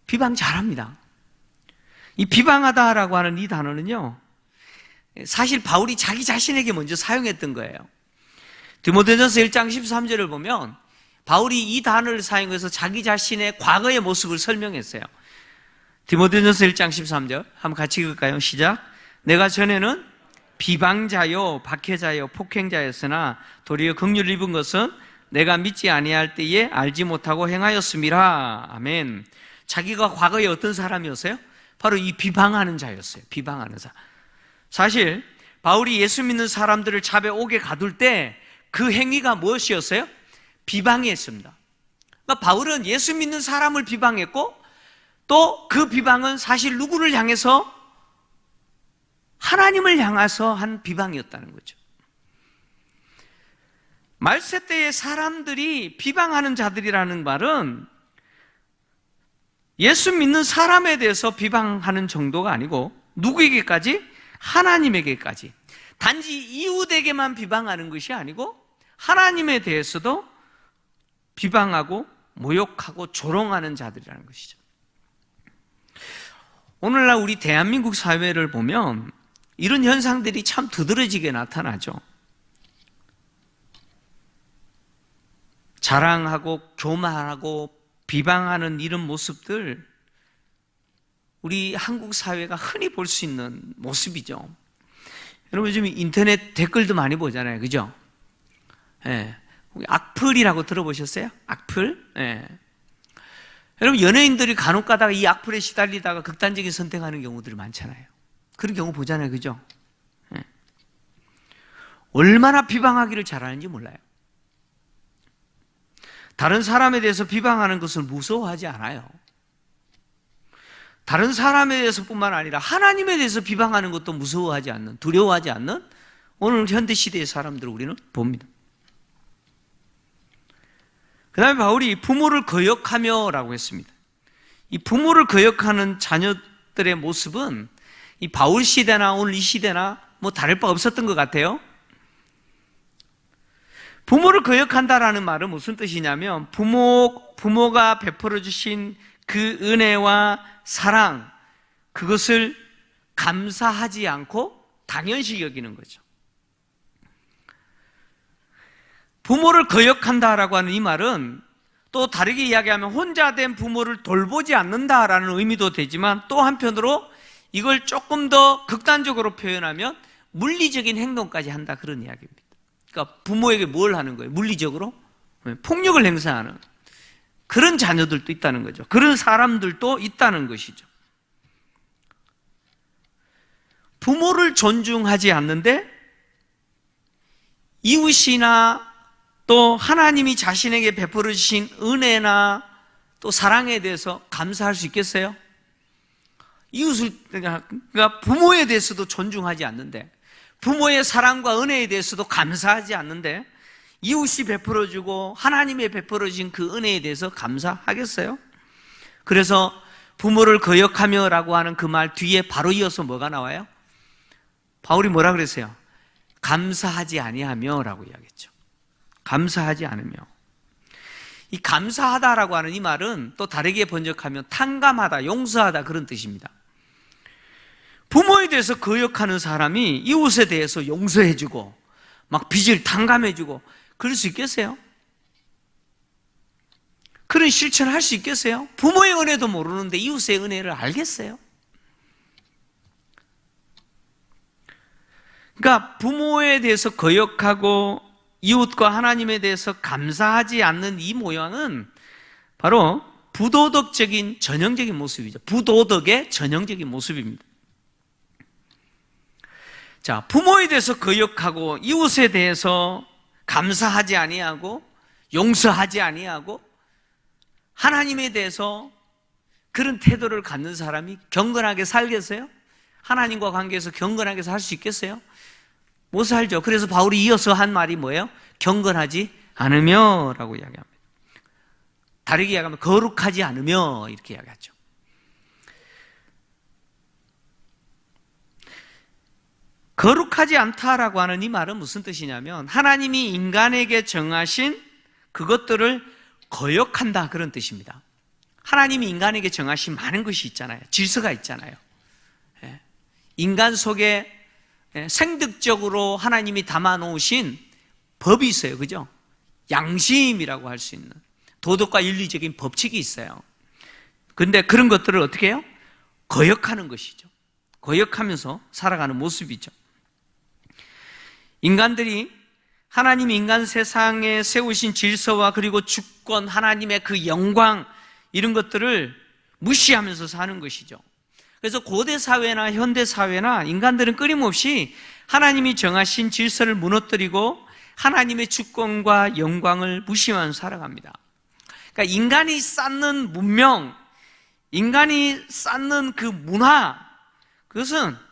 비방 잘합니다. 이 비방하다라고 하는 이 단어는요, 사실 바울이 자기 자신에게 먼저 사용했던 거예요. 디모데전서 1장 13절을 보면 바울이 이 단어를 사용해서 자기 자신의 과거의 모습을 설명했어요. 디모데전서 1장 13절 한번 같이 읽을까요? 시작. 내가 전에는 비방자요 박해자요 폭행자였으나 도리어 긍휼을 입은 것은 내가 믿지 아니할 때에 알지 못하고 행하였음이라. 아멘. 자기가 과거에 어떤 사람이었어요? 바로 이 비방하는 자였어요. 비방하는 자. 사실 바울이 예수 믿는 사람들을 잡에 옥에 가둘 때 그 행위가 무엇이었어요? 비방이었습니다. 그러니까 바울은 예수 믿는 사람을 비방했고, 또 그 비방은 사실 누구를 향해서? 하나님을 향해서 한 비방이었다는 거죠. 말세 때의 사람들이 비방하는 자들이라는 말은 예수 믿는 사람에 대해서 비방하는 정도가 아니고 누구에게까지? 하나님에게까지. 단지 이웃에게만 비방하는 것이 아니고 하나님에 대해서도 비방하고 모욕하고 조롱하는 자들이라는 것이죠. 오늘날 우리 대한민국 사회를 보면 이런 현상들이 참 두드러지게 나타나죠. 자랑하고 교만하고 비방하는 이런 모습들, 우리 한국 사회가 흔히 볼 수 있는 모습이죠. 여러분 요즘 인터넷 댓글도 많이 보잖아요, 그죠? 예. 악플이라고 들어보셨어요? 악플? 예. 여러분 연예인들이 간혹 가다가 이 악플에 시달리다가 극단적인 선택하는 경우들이 많잖아요. 그런 경우 보잖아요, 그죠? 예. 얼마나 비방하기를 잘하는지 몰라요. 다른 사람에 대해서 비방하는 것을 무서워하지 않아요. 다른 사람에 대해서뿐만 아니라 하나님에 대해서 비방하는 것도 무서워하지 않는, 두려워하지 않는 오늘 현대시대의 사람들을 우리는 봅니다. 그 다음에 바울이 부모를 거역하며 라고 했습니다. 이 부모를 거역하는 자녀들의 모습은 이 바울 시대나 오늘 이 시대나 뭐 다를 바 없었던 것 같아요. 부모를 거역한다라는 말은 무슨 뜻이냐면 부모가 베풀어 주신 그 은혜와 사랑, 그것을 감사하지 않고 당연시 여기는 거죠. 부모를 거역한다라고 하는 이 말은 또 다르게 이야기하면 혼자 된 부모를 돌보지 않는다라는 의미도 되지만 또 한편으로 이걸 조금 더 극단적으로 표현하면 물리적인 행동까지 한다, 그런 이야기입니다. 그러니까 부모에게 뭘 하는 거예요? 물리적으로 폭력을 행사하는 그런 자녀들도 있다는 거죠. 그런 사람들도 있다는 것이죠. 부모를 존중하지 않는데 이웃이나 또 하나님이 자신에게 베풀어 주신 은혜나 또 사랑에 대해서 감사할 수 있겠어요? 이웃을, 그러니까 부모에 대해서도 존중하지 않는데, 부모의 사랑과 은혜에 대해서도 감사하지 않는데 이웃이 베풀어 주고 하나님이 베풀어 주신 그 은혜에 대해서 감사하겠어요? 그래서 부모를 거역하며 라고 하는 그 말 뒤에 바로 이어서 뭐가 나와요? 바울이 뭐라 그랬어요? 감사하지 아니하며 라고 이야기했죠. 감사하지 않으며. 이 감사하다라고 하는 이 말은 또 다르게 번역하면 탕감하다, 용서하다, 그런 뜻입니다. 부모에 대해서 거역하는 사람이 이웃에 대해서 용서해주고 막 빚을 탕감해주고 그럴 수 있겠어요? 그런 실천을 할 수 있겠어요? 부모의 은혜도 모르는데 이웃의 은혜를 알겠어요? 그러니까 부모에 대해서 거역하고 이웃과 하나님에 대해서 감사하지 않는 이 모양은 바로 부도덕적인 전형적인 모습이죠. 부도덕의 전형적인 모습입니다. 자, 부모에 대해서 거역하고 이웃에 대해서 감사하지 아니하고 용서하지 아니하고 하나님에 대해서 그런 태도를 갖는 사람이 경건하게 살겠어요? 하나님과 관계에서 경건하게 살 수 있겠어요? 못 살죠. 그래서 바울이 이어서 한 말이 뭐예요? 경건하지 않으며 라고 이야기합니다. 다르게 이야기하면 거룩하지 않으며 이렇게 이야기하죠. 거룩하지 않다라고 하는 이 말은 무슨 뜻이냐면 하나님이 인간에게 정하신 그것들을 거역한다, 그런 뜻입니다. 하나님이 인간에게 정하신 많은 것이 있잖아요. 질서가 있잖아요. 인간 속에 생득적으로 하나님이 담아놓으신 법이 있어요. 그죠? 양심이라고 할 수 있는 도덕과 윤리적인 법칙이 있어요. 근데 그런 것들을 어떻게 해요? 거역하는 것이죠. 거역하면서 살아가는 모습이죠. 인간들이 하나님이 인간 세상에 세우신 질서와 그리고 주권, 하나님의 그 영광, 이런 것들을 무시하면서 사는 것이죠. 그래서 고대 사회나 현대 사회나 인간들은 끊임없이 하나님이 정하신 질서를 무너뜨리고 하나님의 주권과 영광을 무시하면서 살아갑니다. 그러니까 인간이 쌓는 문명, 인간이 쌓는 그 문화, 그것은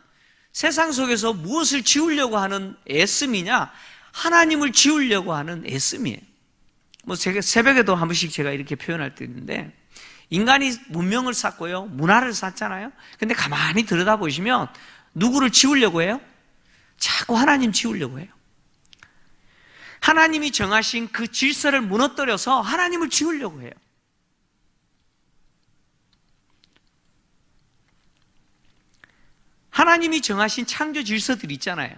세상 속에서 무엇을 지우려고 하는 애씀이냐? 하나님을 지우려고 하는 애씀이에요. 뭐 제가 새벽에도 한 번씩 제가 이렇게 표현할 때 있는데, 인간이 문명을 쌓고요, 문화를 쌓잖아요. 근데 가만히 들여다보시면 누구를 지우려고 해요? 자꾸 하나님 지우려고 해요. 하나님이 정하신 그 질서를 무너뜨려서 하나님을 지우려고 해요. 하나님이 정하신 창조 질서들이 있잖아요.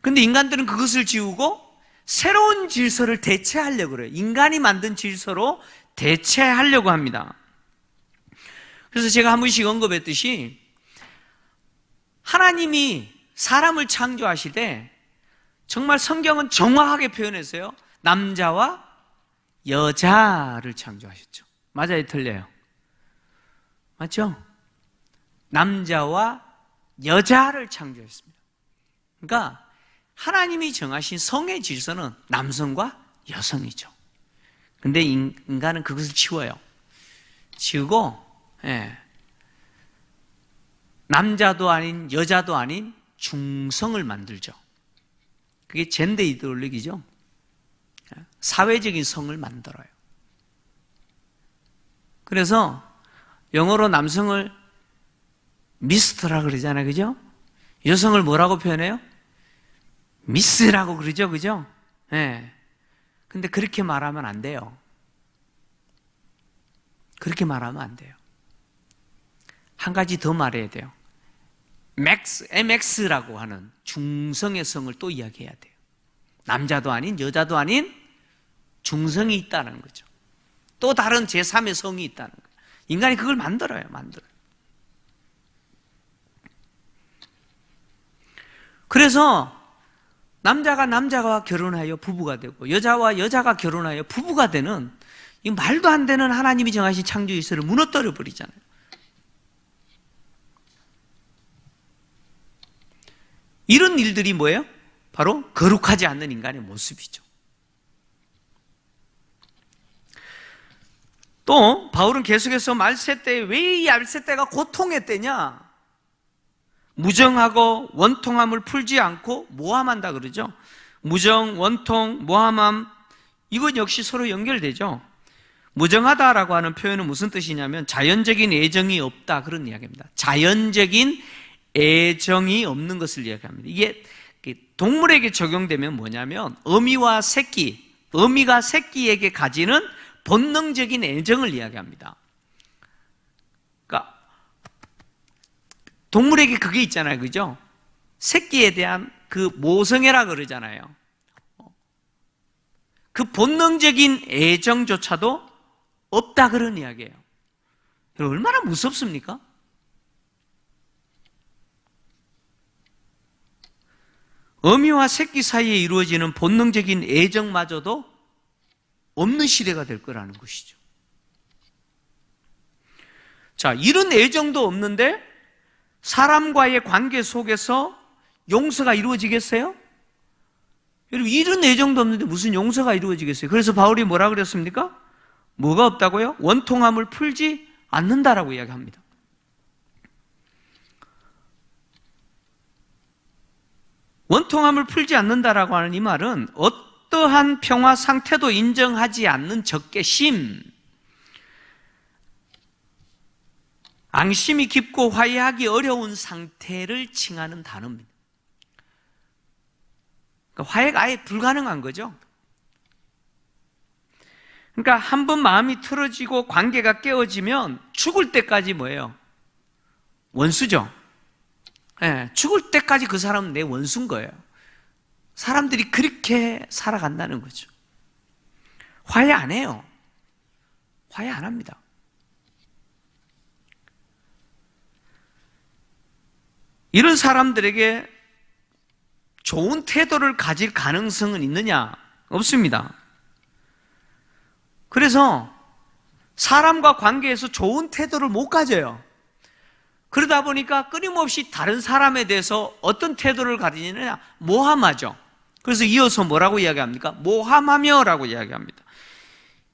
근데 인간들은 그것을 지우고 새로운 질서를 대체하려고 그래요. 인간이 만든 질서로 대체하려고 합니다. 그래서 제가 한 번씩 언급했듯이 하나님이 사람을 창조하시되 정말 성경은 정확하게 표현했어요. 남자와 여자를 창조하셨죠. 맞아요, 틀려요? 맞죠? 남자와 여자를 창조했습니다. 그러니까 하나님이 정하신 성의 질서는 남성과 여성이죠. 근데 인간은 그것을 치워요. 치우고, 남자도 아닌 여자도 아닌 중성을 만들죠. 그게 젠더 이데올로기죠. 사회적인 성을 만들어요. 그래서 영어로 남성을 미스터라고 그러잖아요. 그죠? 여성을 뭐라고 표현해요? 미스라고 그러죠. 그죠? 예. 근데 그렇게 말하면 안 돼요. 그렇게 말하면 안 돼요. 한 가지 더 말해야 돼요. MX라고 하는 중성의 성을 또 이야기해야 돼요. 남자도 아닌 여자도 아닌 중성이 있다는 거죠. 또 다른 제3의 성이 있다는 거예요. 인간이 그걸 만들어요. 그래서 남자가 남자와 결혼하여 부부가 되고 여자와 여자가 결혼하여 부부가 되는 이 말도 안 되는 하나님이 정하신 창조 질서를 무너뜨려 버리잖아요. 이런 일들이 뭐예요? 바로 거룩하지 않는 인간의 모습이죠. 또 바울은 계속해서 말세 때에 왜 이 말세 때가 고통의 때냐? 무정하고 원통함을 풀지 않고 모함한다 그러죠. 무정, 원통, 모함함, 이건 역시 서로 연결되죠. 무정하다라고 하는 표현은 무슨 뜻이냐면 자연적인 애정이 없다 그런 이야기입니다. 자연적인 애정이 없는 것을 이야기합니다. 이게 동물에게 적용되면 뭐냐면 어미와 새끼, 어미가 새끼에게 가지는 본능적인 애정을 이야기합니다. 그러니까 동물에게 그게 있잖아요. 그죠? 새끼에 대한 그 모성애라 그러잖아요. 그 본능적인 애정조차도 없다 그런 이야기예요. 얼마나 무섭습니까? 어미와 새끼 사이에 이루어지는 본능적인 애정마저도 없는 시대가 될 거라는 것이죠. 자, 이런 애정도 없는데 사람과의 관계 속에서 용서가 이루어지겠어요? 여러분, 이런 애정도 없는데 무슨 용서가 이루어지겠어요? 그래서 바울이 뭐라 그랬습니까? 뭐가 없다고요? 원통함을 풀지 않는다라고 이야기합니다. 원통함을 풀지 않는다라고 하는 이 말은 어떠한 평화 상태도 인정하지 않는 적개심, 앙심이 깊고 화해하기 어려운 상태를 칭하는 단어입니다. 그러니까 화해가 아예 불가능한 거죠. 그러니까 한 번 마음이 틀어지고 관계가 깨어지면 죽을 때까지 뭐예요? 원수죠. 죽을 때까지 그 사람은 내 원수인 거예요. 사람들이 그렇게 살아간다는 거죠. 화해 안 해요. 화해 안 합니다. 이런 사람들에게 좋은 태도를 가질 가능성은 있느냐? 없습니다. 그래서 사람과 관계에서 좋은 태도를 못 가져요. 그러다 보니까 끊임없이 다른 사람에 대해서 어떤 태도를 가지느냐? 모함하죠. 그래서 이어서 뭐라고 이야기합니까? 모함하며라고 이야기합니다.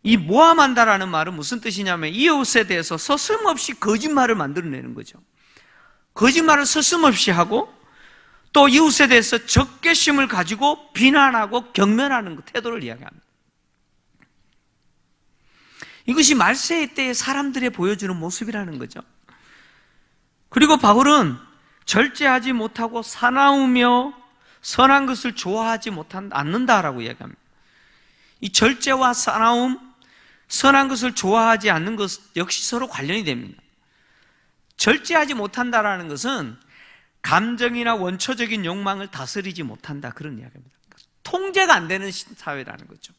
이 모함한다라는 말은 무슨 뜻이냐면 이웃에 대해서 서슴없이 거짓말을 만들어내는 거죠. 거짓말을 서슴없이 하고 또 이웃에 대해서 적개심을 가지고 비난하고 경멸하는 태도를 이야기합니다. 이것이 말세의 때의 사람들의 보여주는 모습이라는 거죠. 그리고 바울은 절제하지 못하고 사나우며 선한 것을 좋아하지 않는다라고 이야기합니다. 이 절제와 사나움, 선한 것을 좋아하지 않는 것 역시 서로 관련이 됩니다. 절제하지 못한다라는 것은 감정이나 원초적인 욕망을 다스리지 못한다 그런 이야기입니다. 통제가 안 되는 사회라는 거죠.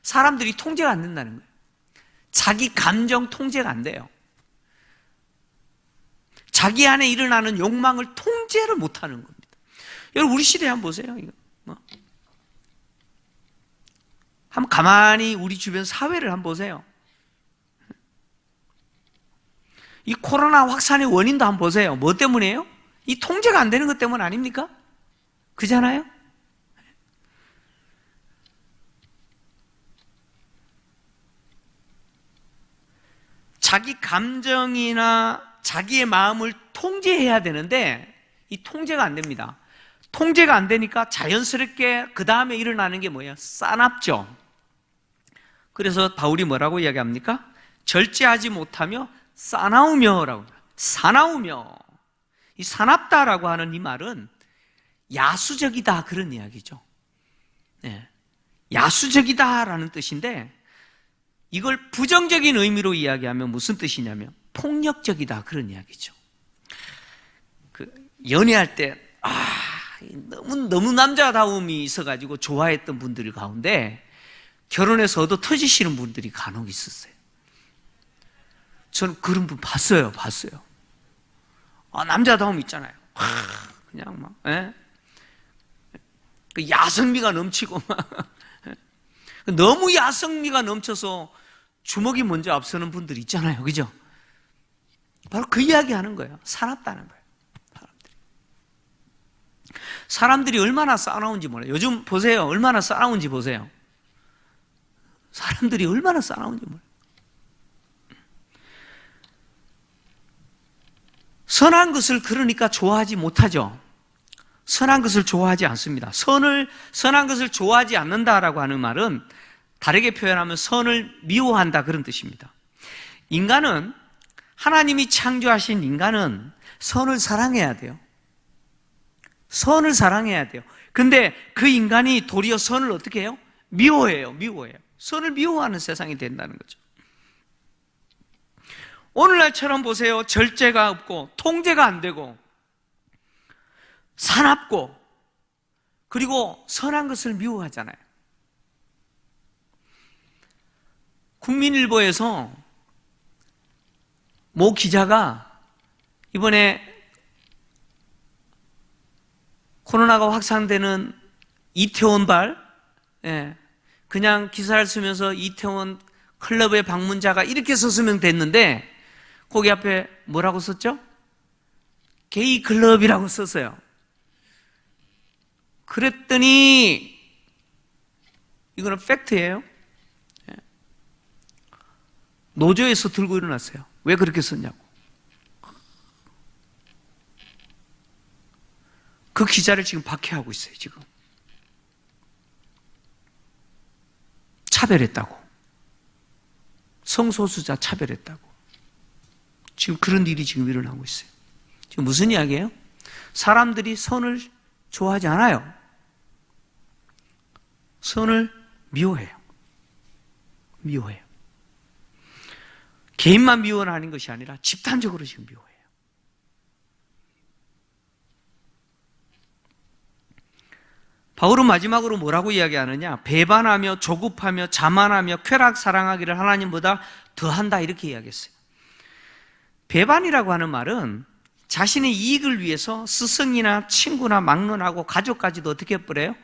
사람들이 통제가 안 된다는 거예요. 자기 감정 통제가 안 돼요. 자기 안에 일어나는 욕망을 통제를 못하는 겁니다. 여러분 우리 시대 한번 보세요. 이거 한번 가만히 우리 주변 사회를 한번 보세요. 이 코로나 확산의 원인도 한번 보세요. 뭐 때문이에요? 이 통제가 안 되는 것 때문 아닙니까? 그잖아요? 자기 감정이나 자기의 마음을 통제해야 되는데 이 통제가 안 됩니다. 통제가 안 되니까 자연스럽게 그 다음에 일어나는 게 뭐예요? 싸납죠. 그래서 바울이 뭐라고 이야기합니까? 절제하지 못하며 싸나우며라고, 사나우며. 이 사납다라고 하는 이 말은 야수적이다 그런 이야기죠. 네. 야수적이다라는 뜻인데 이걸 부정적인 의미로 이야기하면 무슨 뜻이냐면 폭력적이다 그런 이야기죠. 그 연애할 때 너무 남자다움이 있어가지고 좋아했던 분들 가운데 결혼해서 얻어 터지시는 분들이 간혹 있었어요. 저는 그런 분 봤어요. 남자다움 있잖아요. 그냥 막, 그 야성미가 넘치고 막 너무 야성미가 넘쳐서 주먹이 먼저 앞서는 분들 있잖아요. 그죠? 바로 그 이야기 하는 거예요. 사납다는 거예요. 사람들이 얼마나 싸나운지 몰라요. 요즘 보세요. 얼마나 싸나운지 보세요. 사람들이 얼마나 싸나운지 몰라요. 선한 것을 그러니까 좋아하지 못하죠. 선한 것을 좋아하지 않습니다. 선한 것을 좋아하지 않는다라고 하는 말은 다르게 표현하면 선을 미워한다 그런 뜻입니다. 인간은 하나님이 창조하신 인간은 선을 사랑해야 돼요. 선을 사랑해야 돼요. 근데 그 인간이 도리어 선을 어떻게 해요? 미워해요. 선을 미워하는 세상이 된다는 거죠. 오늘날처럼 보세요. 절제가 없고 통제가 안 되고 사납고 그리고 선한 것을 미워하잖아요. 국민일보에서 모 기자가 이번에 코로나가 확산되는 이태원발, 그냥 기사를 쓰면서 이태원 클럽의 방문자가 이렇게 썼으면 됐는데 거기 앞에 뭐라고 썼죠? 게이 클럽이라고 썼어요. 그랬더니 이거는 팩트예요. 노조에서 들고 일어났어요. 왜 그렇게 썼냐고. 그 기자를 지금 박해하고 있어요. 지금 차별했다고, 성소수자 차별했다고. 지금 그런 일이 지금 일어나고 있어요. 지금 무슨 이야기예요? 사람들이 선을 좋아하지 않아요. 선을 미워해요. 개인만 미워하는 것이 아니라 집단적으로 지금 미워해요. 바울은 마지막으로 뭐라고 이야기하느냐? 배반하며 조급하며 자만하며 쾌락 사랑하기를 하나님보다 더한다 이렇게 이야기했어요. 배반이라고 하는 말은 자신의 이익을 위해서 스승이나 친구나 막론하고 가족까지도 어떻게 해버려요?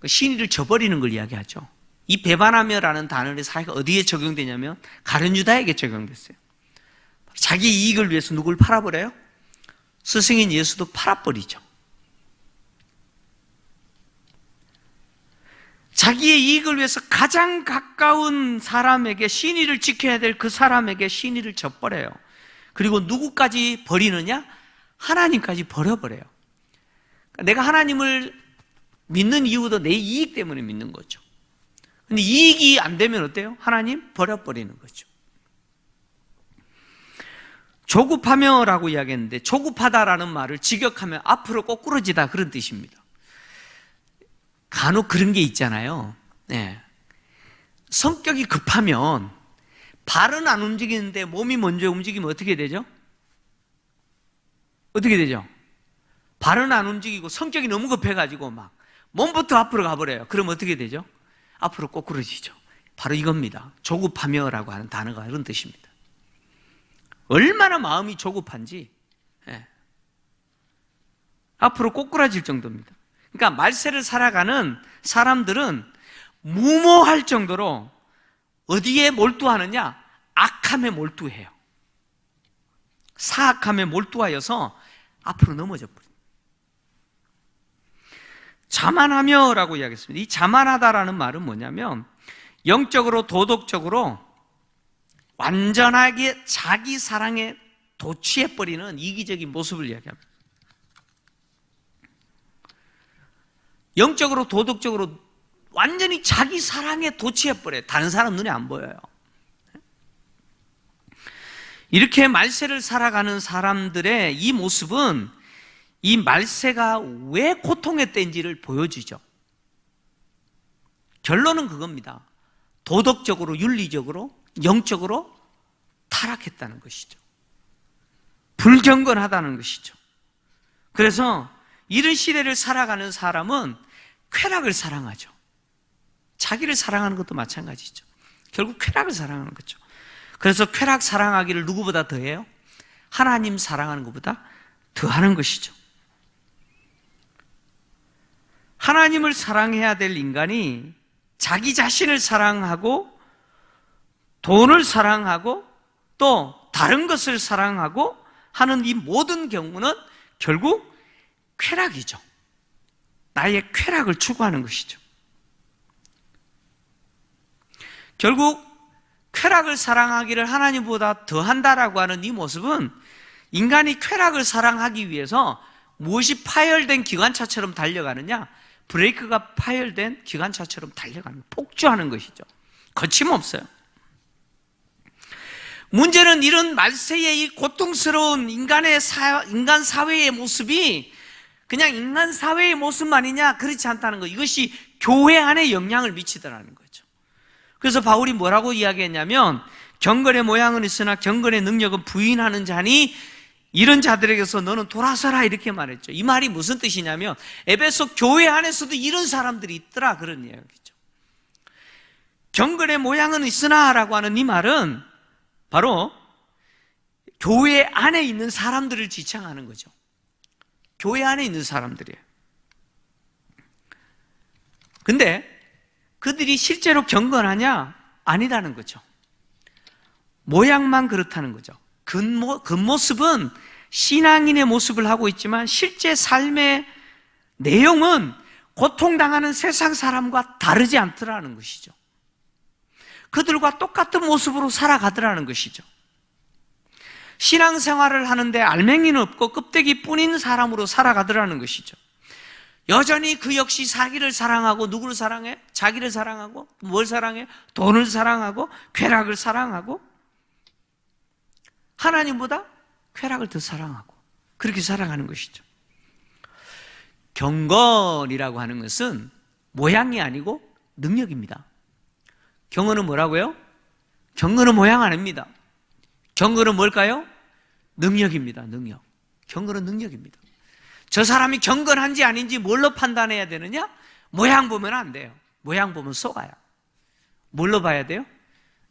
신의를 저버리는 걸 이야기하죠. 이 배반하며라는 단어의 사회가 어디에 적용되냐면 가룟 유다에게 적용됐어요. 자기 이익을 위해서 누굴 팔아버려요? 스승인 예수도 팔아버리죠. 자기의 이익을 위해서 가장 가까운 사람에게 신의를 지켜야 될 그 사람에게 신의를 져버려요. 그리고 누구까지 버리느냐? 하나님까지 버려버려요. 내가 하나님을 믿는 이유도 내 이익 때문에 믿는 거죠. 근데 이익이 안 되면 어때요? 하나님 버려버리는 거죠. 조급하며라고 이야기했는데 조급하다라는 말을 직역하면 앞으로 꼬꾸러지다 그런 뜻입니다. 간혹 그런 게 있잖아요. 성격이 급하면 발은 안 움직이는데 몸이 먼저 움직이면 어떻게 되죠? 발은 안 움직이고 성격이 너무 급해가지고 막 몸부터 앞으로 가버려요. 그럼 어떻게 되죠? 앞으로 꼬꾸러지죠. 바로 이겁니다. 조급하며라고 하는 단어가 이런 뜻입니다. 얼마나 마음이 조급한지, 예. 앞으로 꼬꾸라질 정도입니다. 그러니까 말세를 살아가는 사람들은 무모할 정도로 어디에 몰두하느냐? 악함에 몰두해요. 사악함에 몰두하여서 앞으로 넘어져 버립니다. 자만하며라고 이야기했습니다. 이 자만하다라는 말은 뭐냐면 영적으로 도덕적으로 완전하게 자기 사랑에 도취해버리는 이기적인 모습을 이야기합니다. 영적으로 도덕적으로 완전히 자기 사랑에 도취해버려요. 다른 사람 눈에 안 보여요. 이렇게 말세를 살아가는 사람들의 이 모습은 이 말세가 왜 고통의 때인지를 보여주죠. 결론은 그겁니다. 도덕적으로, 윤리적으로, 영적으로 타락했다는 것이죠. 불경건하다는 것이죠. 그래서 이런 시대를 살아가는 사람은 쾌락을 사랑하죠. 자기를 사랑하는 것도 마찬가지죠. 결국 쾌락을 사랑하는 거죠. 그래서 쾌락 사랑하기를 누구보다 더해요? 하나님 사랑하는 것보다 더하는 것이죠. 하나님을 사랑해야 될 인간이 자기 자신을 사랑하고 돈을 사랑하고 또 다른 것을 사랑하고 하는 이 모든 경우는 결국 쾌락이죠. 나의 쾌락을 추구하는 것이죠. 결국 쾌락을 사랑하기를 하나님보다 더한다라고 하는 이 모습은 인간이 쾌락을 사랑하기 위해서 무엇이 파열된 기관차처럼 달려가느냐? 브레이크가 파열된 기관차처럼 달려가는 거예요. 폭주하는 것이죠. 거침없어요. 문제는 이런 말세의 이 고통스러운 인간 사회의 모습이 그냥 인간 사회의 모습만이냐? 그렇지 않다는 거. 이것이 교회 안에 영향을 미치더라는 거죠. 그래서 바울이 뭐라고 이야기했냐면 경건의 모양은 있으나 경건의 능력은 부인하는 자니 이런 자들에게서 너는 돌아서라 이렇게 말했죠. 이 말이 무슨 뜻이냐면 에베소 교회 안에서도 이런 사람들이 있더라 그런 이야기죠. 경건의 모양은 있으나 라고 하는 이 말은 바로 교회 안에 있는 사람들을 지칭하는 거죠. 교회 안에 있는 사람들이에요. 근데 그들이 실제로 경건하냐? 아니라는 거죠. 모양만 그렇다는 거죠. 겉모습은 신앙인의 모습을 하고 있지만 실제 삶의 내용은 고통당하는 세상 사람과 다르지 않더라는 것이죠. 그들과 똑같은 모습으로 살아가더라는 것이죠. 신앙생활을 하는데 알맹이는 없고 껍데기뿐인 사람으로 살아가더라는 것이죠. 여전히 그 역시 자기를 사랑하고 누구를 사랑해? 자기를 사랑하고 뭘 사랑해? 돈을 사랑하고 쾌락을 사랑하고 하나님보다 쾌락을 더 사랑하고 그렇게 살아가는 것이죠. 경건이라고 하는 것은 모양이 아니고 능력입니다. 경건은 뭐라고요? 경건은 모양 아닙니다. 경건은 뭘까요? 능력입니다. 능력. 경건은 능력입니다. 저 사람이 경건한지 아닌지 뭘로 판단해야 되느냐? 모양 보면 안 돼요. 모양 보면 속아요. 뭘로 봐야 돼요?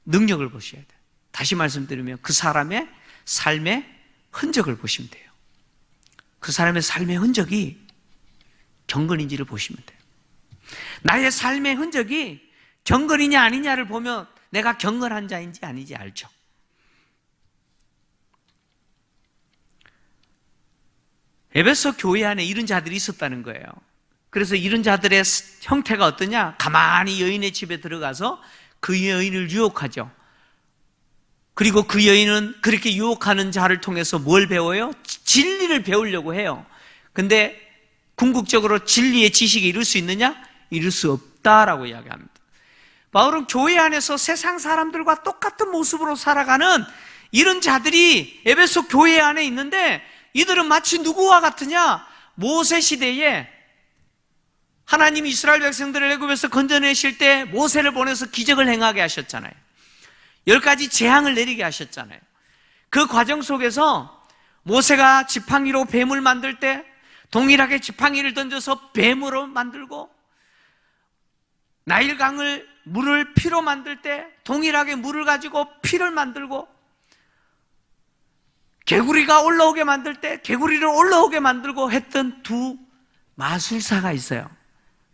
능력을 보셔야 돼요. 다시 말씀드리면 그 사람의 삶의 흔적을 보시면 돼요. 그 사람의 삶의 흔적이 경건인지를 보시면 돼요. 나의 삶의 흔적이 경건이냐 아니냐를 보면 내가 경건한 자인지 아닌지 알죠. 에베소 교회 안에 이런 자들이 있었다는 거예요. 그래서 이런 자들의 형태가 어떠냐? 가만히 여인의 집에 들어가서 그 여인을 유혹하죠. 그리고 그 여인은 그렇게 유혹하는 자를 통해서 뭘 배워요? 진리를 배우려고 해요. 근데 궁극적으로 진리의 지식에 이룰 수 있느냐? 이룰 수 없다라고 이야기합니다. 바울은 교회 안에서 세상 사람들과 똑같은 모습으로 살아가는 이런 자들이 에베소 교회 안에 있는데 이들은 마치 누구와 같으냐? 모세 시대에 하나님이 이스라엘 백성들을 애굽에서 건져내실 때 모세를 보내서 기적을 행하게 하셨잖아요. 10가지 재앙을 내리게 하셨잖아요. 그 과정 속에서 모세가 지팡이로 뱀을 만들 때 동일하게 지팡이를 던져서 뱀으로 만들고 나일강을 물을 피로 만들 때 동일하게 물을 가지고 피를 만들고 개구리가 올라오게 만들 때 개구리를 올라오게 만들고 했던 두 마술사가 있어요.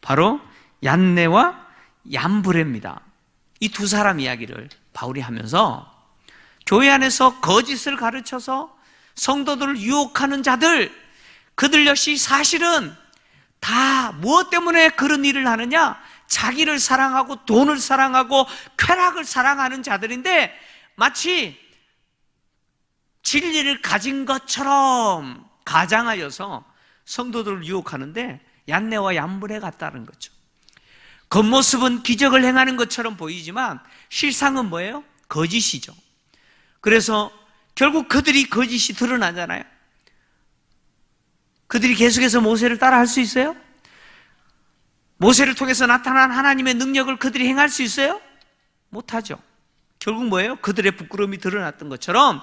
바로 얀네와 얀브레입니다. 이 두 사람 이야기를 바울이 하면서 교회 안에서 거짓을 가르쳐서 성도들을 유혹하는 자들, 그들 역시 사실은 다 무엇 때문에 그런 일을 하느냐? 자기를 사랑하고 돈을 사랑하고 쾌락을 사랑하는 자들인데 마치 진리를 가진 것처럼 가장하여서 성도들을 유혹하는데 얀네와 얀브레 같다는 거죠. 겉모습은 기적을 행하는 것처럼 보이지만 실상은 뭐예요? 거짓이죠. 그래서 결국 그들이 거짓이 드러나잖아요. 그들이 계속해서 모세를 따라 할 수 있어요? 모세를 통해서 나타난 하나님의 능력을 그들이 행할 수 있어요? 못하죠. 결국 뭐예요? 그들의 부끄러움이 드러났던 것처럼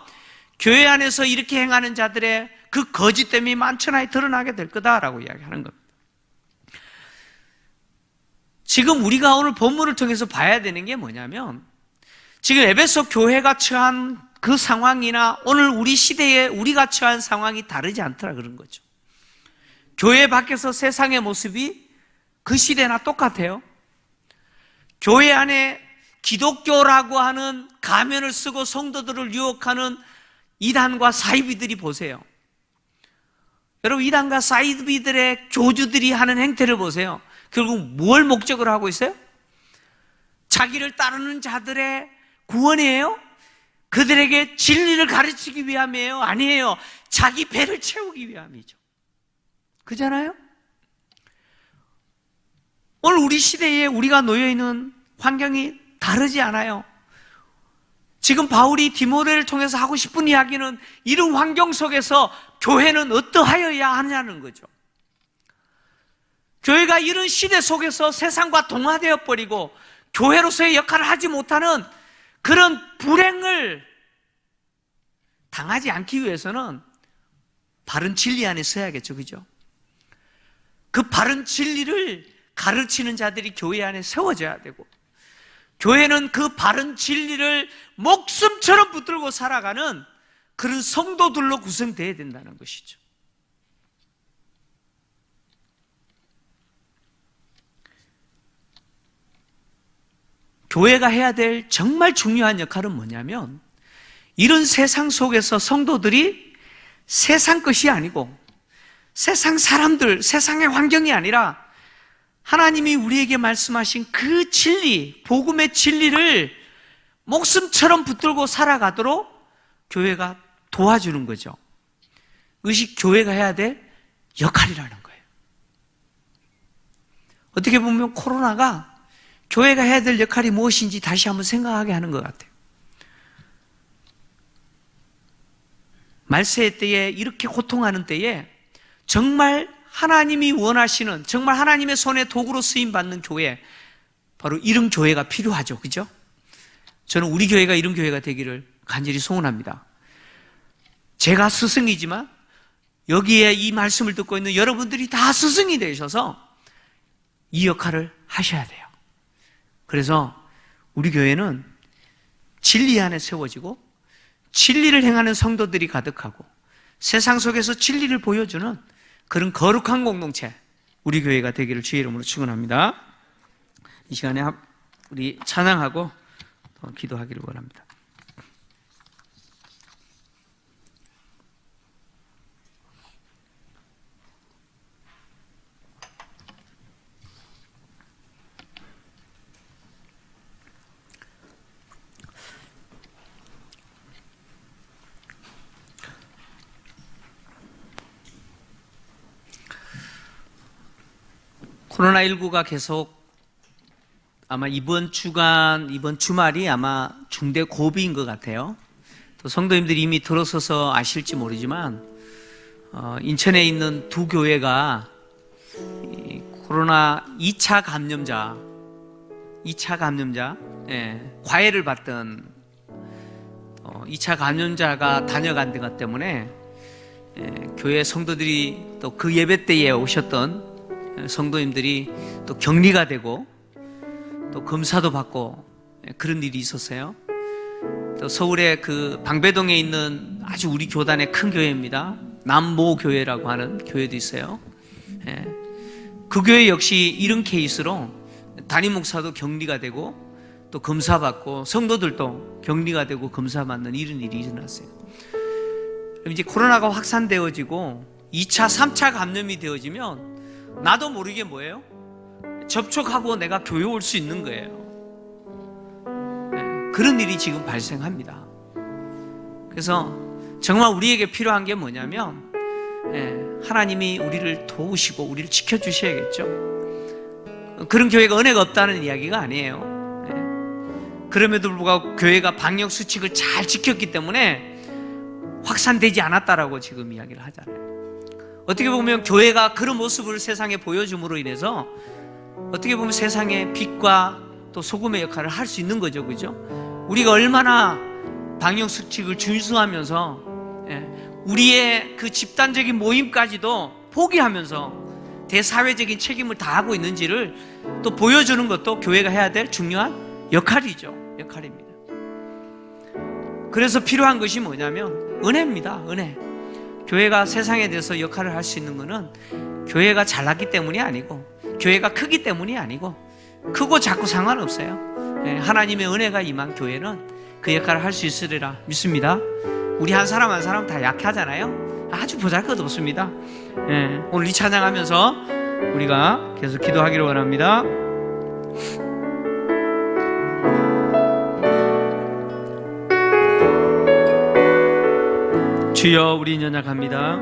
교회 안에서 이렇게 행하는 자들의 그 거짓됨이 만천하에 드러나게 될 거다라고 이야기하는 겁니다. 지금 우리가 오늘 본문을 통해서 봐야 되는 게 뭐냐면 지금 에베소 교회가 처한 그 상황이나 오늘 우리 시대에 우리가 처한 상황이 다르지 않더라 그런 거죠. 교회 밖에서 세상의 모습이 그 시대나 똑같아요. 교회 안에 기독교라고 하는 가면을 쓰고 성도들을 유혹하는 이단과 사이비들이 보세요. 여러분, 이단과 사이비들의 교주들이 하는 행태를 보세요. 결국 뭘 목적으로 하고 있어요? 자기를 따르는 자들의 구원이에요? 그들에게 진리를 가르치기 위함이에요? 아니에요. 자기 배를 채우기 위함이죠. 그잖아요? 오늘 우리 시대에 우리가 놓여있는 환경이 다르지 않아요. 지금 바울이 디모데를 통해서 하고 싶은 이야기는 이런 환경 속에서 교회는 어떠하여야 하냐는 거죠. 교회가 이런 시대 속에서 세상과 동화되어 버리고 교회로서의 역할을 하지 못하는 그런 불행을 당하지 않기 위해서는 바른 진리 안에 서야겠죠. 그죠? 그 바른 진리를 가르치는 자들이 교회 안에 세워져야 되고 교회는 그 바른 진리를 목숨처럼 붙들고 살아가는 그런 성도들로 구성되어야 된다는 것이죠. 교회가 해야 될 정말 중요한 역할은 뭐냐면 이런 세상 속에서 성도들이 세상 것이 아니고 세상 사람들, 세상의 환경이 아니라 하나님이 우리에게 말씀하신 그 진리, 복음의 진리를 목숨처럼 붙들고 살아가도록 교회가 도와주는 거죠. 이것이 교회가 해야 될 역할이라는 거예요. 어떻게 보면 코로나가 교회가 해야 될 역할이 무엇인지 다시 한번 생각하게 하는 것 같아요. 말세의 때에 이렇게 고통하는 때에 정말 하나님이 원하시는, 정말 하나님의 손에 도구로 쓰임받는 교회, 바로 이런 교회가 필요하죠. 그죠? 저는 우리 교회가 이런 교회가 되기를 간절히 소원합니다. 제가 스승이지만 여기에 이 말씀을 듣고 있는 여러분들이 다 스승이 되셔서 이 역할을 하셔야 돼요. 그래서 우리 교회는 진리 안에 세워지고 진리를 행하는 성도들이 가득하고 세상 속에서 진리를 보여주는 그런 거룩한 공동체, 우리 교회가 되기를 주의 이름으로 축원합니다. 이 시간에 우리 찬양하고 기도하기를 원합니다. 코로나19가 계속 아마 이번 주말이 아마 중대 고비인 것 같아요. 또 성도님들이 이미 들어서서 아실지 모르지만 인천에 있는 두 교회가 코로나 2차 감염자 과외를 받던 2차 감염자가 다녀간 것 때문에 교회 성도들이 또 그 예배 때에 오셨던 성도님들이 또 격리가 되고 또 검사도 받고 그런 일이 있었어요. 또 서울의 그 방배동에 있는 아주 우리 교단의 큰 교회입니다. 남모교회라고 하는 교회도 있어요. 예. 그 교회 역시 이런 케이스로 담임 목사도 격리가 되고 또 검사받고 성도들도 격리가 되고 검사받는 이런 일이 일어났어요. 이제 코로나가 확산되어지고 2차, 3차 감염이 되어지면 나도 모르게 뭐예요? 접촉하고 내가 교회 올 수 있는 거예요. 네, 그런 일이 지금 발생합니다. 그래서 정말 우리에게 필요한 게 뭐냐면 하나님이 우리를 도우시고 우리를 지켜주셔야겠죠. 그런 교회가 은혜가 없다는 이야기가 아니에요. 그럼에도 불구하고 교회가 방역 수칙을 잘 지켰기 때문에 확산되지 않았다라고 지금 이야기를 하잖아요. 어떻게 보면 교회가 그런 모습을 세상에 보여줌으로 인해서 어떻게 보면 세상의 빛과 또 소금의 역할을 할 수 있는 거죠. 그죠? 우리가 얼마나 방역 수칙을 준수하면서 우리의 그 집단적인 모임까지도 포기하면서 대사회적인 책임을 다하고 있는지를 또 보여주는 것도 교회가 해야 될 중요한 역할입니다. 그래서 필요한 것이 뭐냐면 은혜입니다. 은혜. 교회가 세상에 대해서 역할을 할 수 있는 것은 교회가 잘났기 때문이 아니고 교회가 크기 때문이 아니고 크고 작고 상관없어요. 하나님의 은혜가 임한 교회는 그 역할을 할 수 있으리라 믿습니다. 우리 한 사람 한 사람 다 약하잖아요. 아주 보잘것없습니다. 오늘 이 찬양하면서 우리가 계속 기도하기를 원합니다. 주여 우린 연약합니다.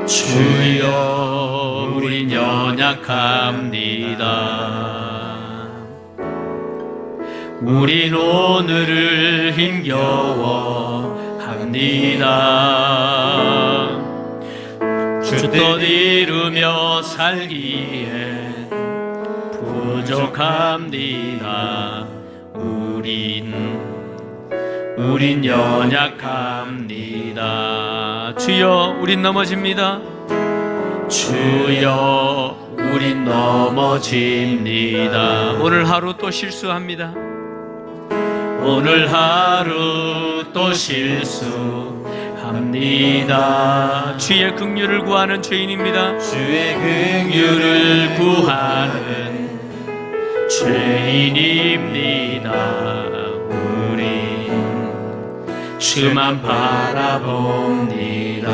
주여 우린 연약합니다. 우린 오늘을 힘겨워 합니다. 주 뜻 이루며 살기에 부족합니다. 우린 연약합니다. 주여 우린 넘어집니다. 주여 우린 넘어집니다. 오늘 하루 또 실수합니다. 오늘 하루 또 실수합니다. 주의 긍휼을 구하는 죄인입니다. 주의 긍휼을 구하는 죄인입니다. 주만 바라봅니다.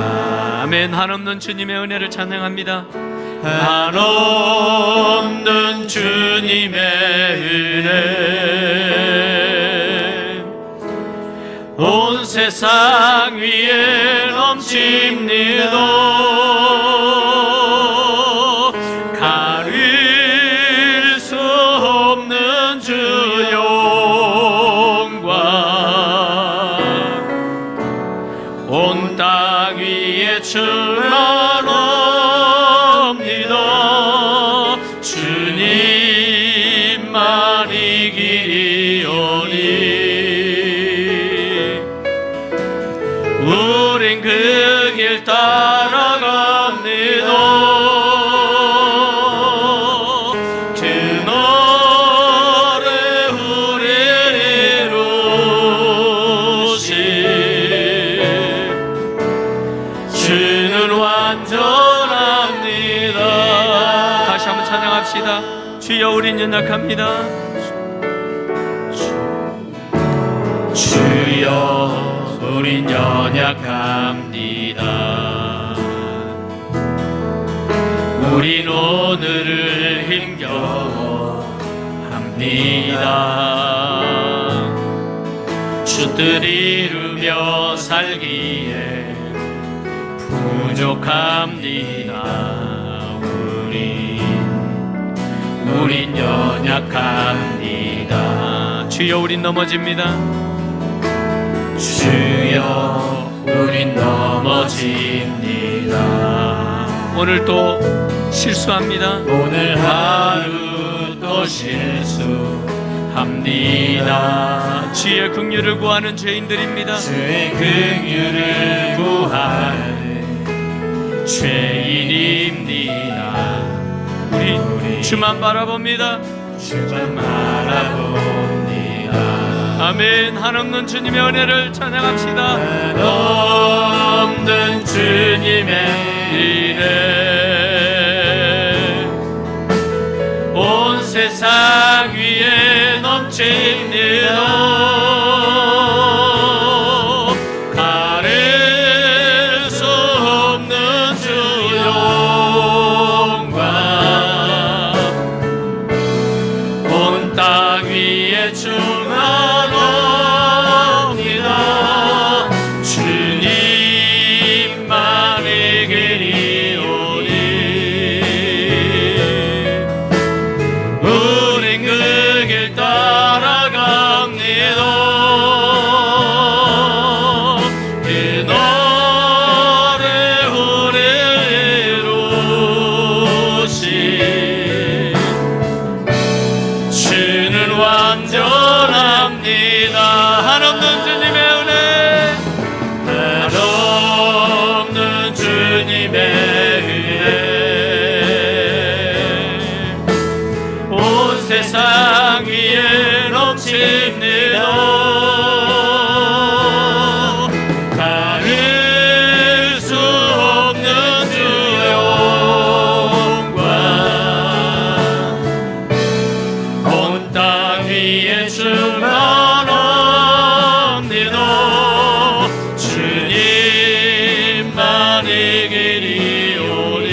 아멘. 한없는 주님의 은혜를 찬양합니다. 한없는 주님의 은혜 온 세상 위에 넘칩니다. 가릴 수 없는 주 온 땅 위에 충만합니다. 주님만 이기리오니 우린 그 길 따라갑니다. 그날에 우리를 이루시 주는 완전합니다. 다시 한번 찬양합시다. 주여 우린 연약합니다. 주여 우린 연약합니다. 우린 오늘을 힘겨워 합니다. 주 뜻 이루며 살기에 부족합니다. 우린 연약합니다. 주여 우린 넘어집니다. 주여 우린 넘어집니다. 오늘 또 실수합니다. 오늘 하루 또 실수합니다. 주의 긍휼을 구하는 죄인들입니다. 주의 긍휼을 구하는 죄인입니다. 우리 주만 바라봅니다. 주만 바라봅니다. 아멘. 한없는 주님의 은혜를 찬양합시다. 없는 주님의 은혜 온 세상 위에 넘칩니다. 가릴 수 없는 주 영광 온 땅 위에 충만합니다. 주님만 이기리오니 우린 그 길 따라갑니다. 그 노래 우리를 이루신 주는 완전합니다. 한없는 주님의 은혜 한없는 주님의 은혜 온 세상 위에 넘칩니다. 가릴 수 없는 주 영광 온 땅 위에 충만합니다. 주님만 이기리오니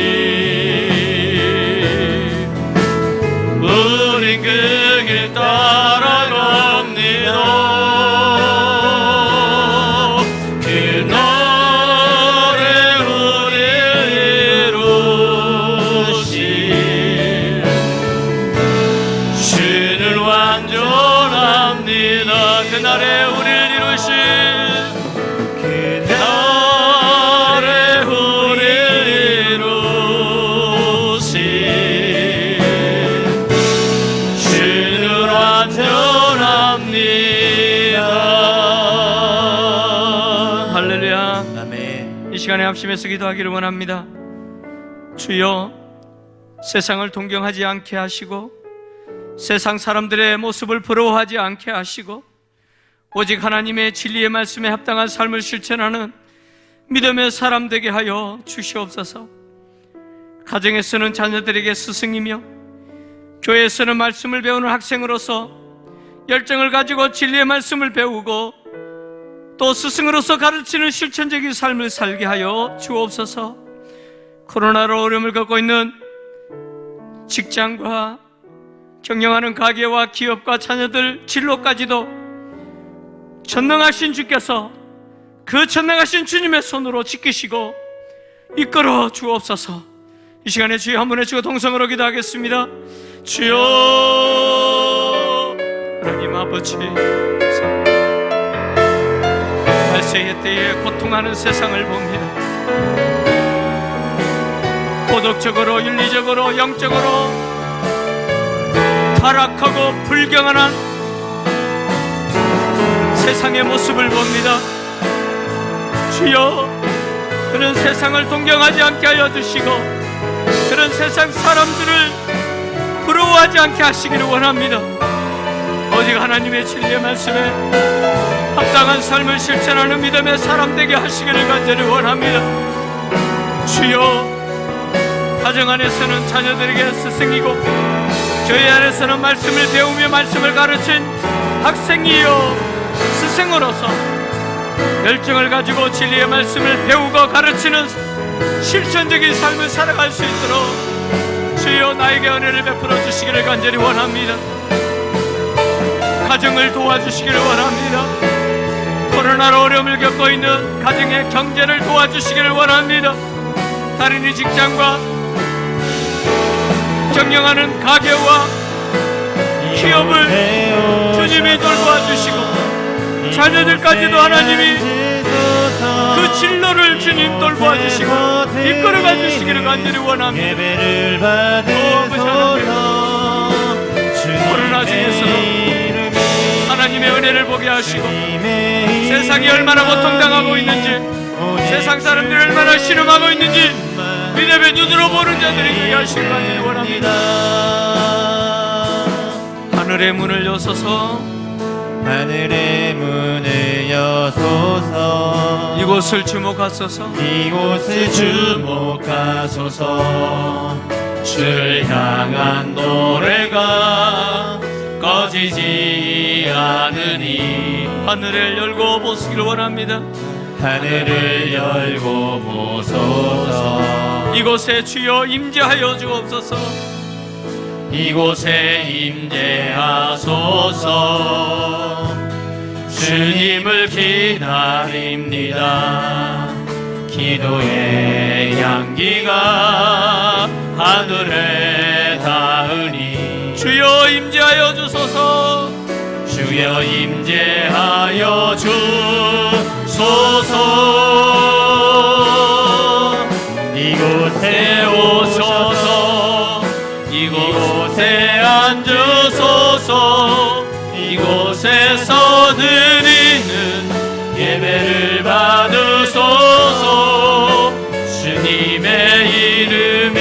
우린 그 길 따라갑니다. 그 노래 우리를 이루신 주는 완전합니다. 그날에 우리를 이루신 그날에 우리를 이루신 주는 완전합니다. 할렐루야. 아멘. 이 시간에 합심해서 기도하기를 원합니다. 주여, 세상을 동경하지 않게 하시고 세상 사람들의 모습을 부러워하지 않게 하시고 오직 하나님의 진리의 말씀에 합당한 삶을 실천하는 믿음의 사람 되게 하여 주시옵소서. 가정에서는 자녀들에게 스승이며 교회에서는 말씀을 배우는 학생으로서 열정을 가지고 진리의 말씀을 배우고 또 스승으로서 가르치는 실천적인 삶을 살게 하여 주옵소서. 코로나로 어려움을 겪고 있는 직장과 경영하는 가게와 기업과 자녀들 진로까지도 전능하신 주께서 그 전능하신 주님의 손으로 지키시고 이끌어 주옵소서. 이 시간에 주여 한 번 해주고 동성으로 기도하겠습니다. 주여, 하나님 아버지, 말세의 때에 고통하는 세상을 봅니다. 도덕적으로, 윤리적으로, 영적으로 타락하고 불경한 세상의 모습을 봅니다. 주여, 그런 세상을 동경하지 않게 하여 주시고 그런 세상 사람들을 부러워하지 않게 하시기를 원합니다. 오직 하나님의 진리의 말씀에 합당한 삶을 실천하는 믿음의 사람 되게 하시기를 간절히 원합니다. 주여, 가정 안에서는 자녀들에게 스승이고 교회 안에서는 말씀을 배우며 말씀을 가르친 학생이요 스승으로서 열정을 가지고 진리의 말씀을 배우고 가르치는 실천적인 삶을 살아갈 수 있도록 주여 나에게 은혜를 베풀어 주시기를 간절히 원합니다. 가정을 도와주시기를 원합니다. 코로나로 어려움을 겪고 있는 가정의 경제를 도와주시기를 원합니다. 다른 이 직장과 경영하는 가게와 기업을 주님이 돌보아주시고 자녀들까지도 하나님이 그 진로를 주님 돌보아주시고 이끌어가 주시기를 간절히 원합니다. 아버지 하나님, 코로나 중에서도 하나님의 은혜를 보게 하시고 세상이 얼마나 고통당하고 있는지 세상 사람들이 얼마나 신음하고 있는지 믿음의 눈으로 보는 자들이 되게 하시길 간절히 원합니다. 하늘의 문을 여서서 하늘의 문을 여소서. 이곳을 주목하소서. 이곳을 주목하소서. 주를 향한 노래가 꺼지지 않으니 하늘을 열고 보시기를 원합니다. 하늘을 열고 보소서. 이곳에 주여 임재하여 주옵소서. 이곳에 임재하소서. 주님을 기다립니다. 기도의 향기가 하늘에 닿으니 주여 임재하여 주소서. 주여 임재하여 주소서. 이곳에 오셔서 이곳에 앉으소서. 이곳에서 드리는 예배를 받으소서. 주님의 이름이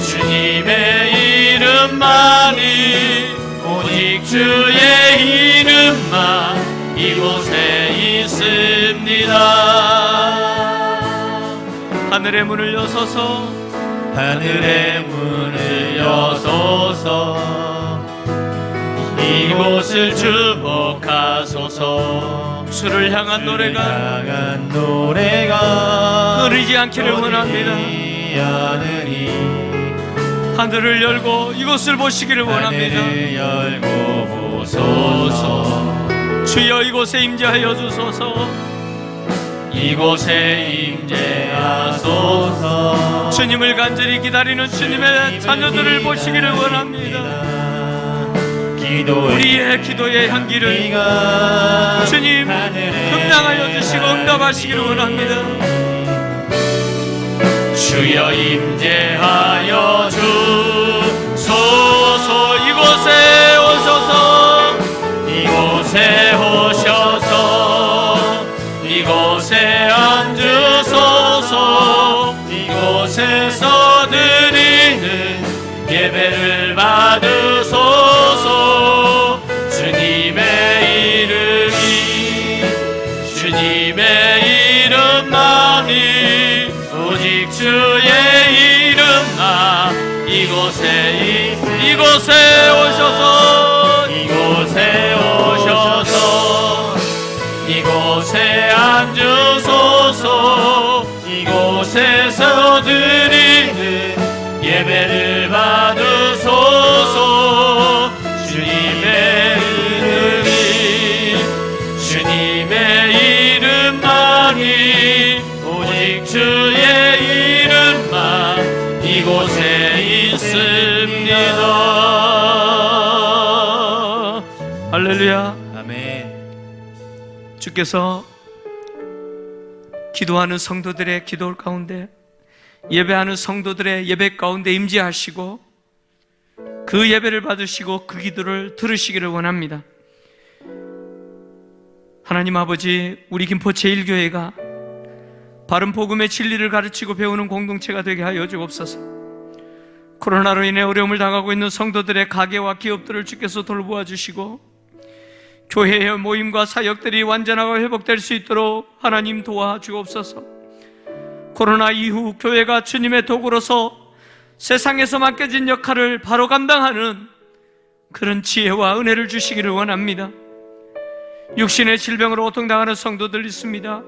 주님의 이름만이 오직 주의 이름만 이곳에 있습니다. 하늘의 문을 여소서. 하늘의 문을 여소서. 이곳을 주목하소서. 주를 향한 노래가 향한 노래가 끊이지 않기를 원합니다. 하늘을 열고 이곳을 보시기를 원합니다. 하늘을 열고 보소서. 주여 이곳에 임재하여 주소서. 이곳에 임재하소서. 주님을 간절히 기다리는 주님의 자녀들을 보시기를 원합니다. 우리의 기도의 향기를 주님 감당하여 주시고 응답하시기를 원합니다. 주여 임재하여 주소서. 이곳에 오셔서 이곳에 오셔서 이곳에 앉으소서. 이곳에서 드리는 예배를 받으소서. 주님의 이름이 주님의 이름만이 오직 주의 이름만 이곳에 오셔서 이곳에 오셔서 이곳에 앉으소서. 이곳에서 드리는 예배를 받으소서. 주님의 이름이 주님의 이름만이 오직 주의 이름만 이곳에 있습니다. 할렐루야. 아멘. 주께서 기도하는 성도들의 기도 가운데, 예배하는 성도들의 예배 가운데 임재하시고 그 예배를 받으시고 그 기도를 들으시기를 원합니다. 하나님 아버지, 우리 김포 제1교회가 바른 복음의 진리를 가르치고 배우는 공동체가 되게 하여 주옵소서. 코로나로 인해 어려움을 당하고 있는 성도들의 가게와 기업들을 주께서 돌보아 주시고 교회의 모임과 사역들이 완전하고 회복될 수 있도록 하나님 도와주옵소서. 코로나 이후 교회가 주님의 도구로서 세상에서 맡겨진 역할을 바로 감당하는 그런 지혜와 은혜를 주시기를 원합니다. 육신의 질병으로 고통당하는 성도들 있습니다.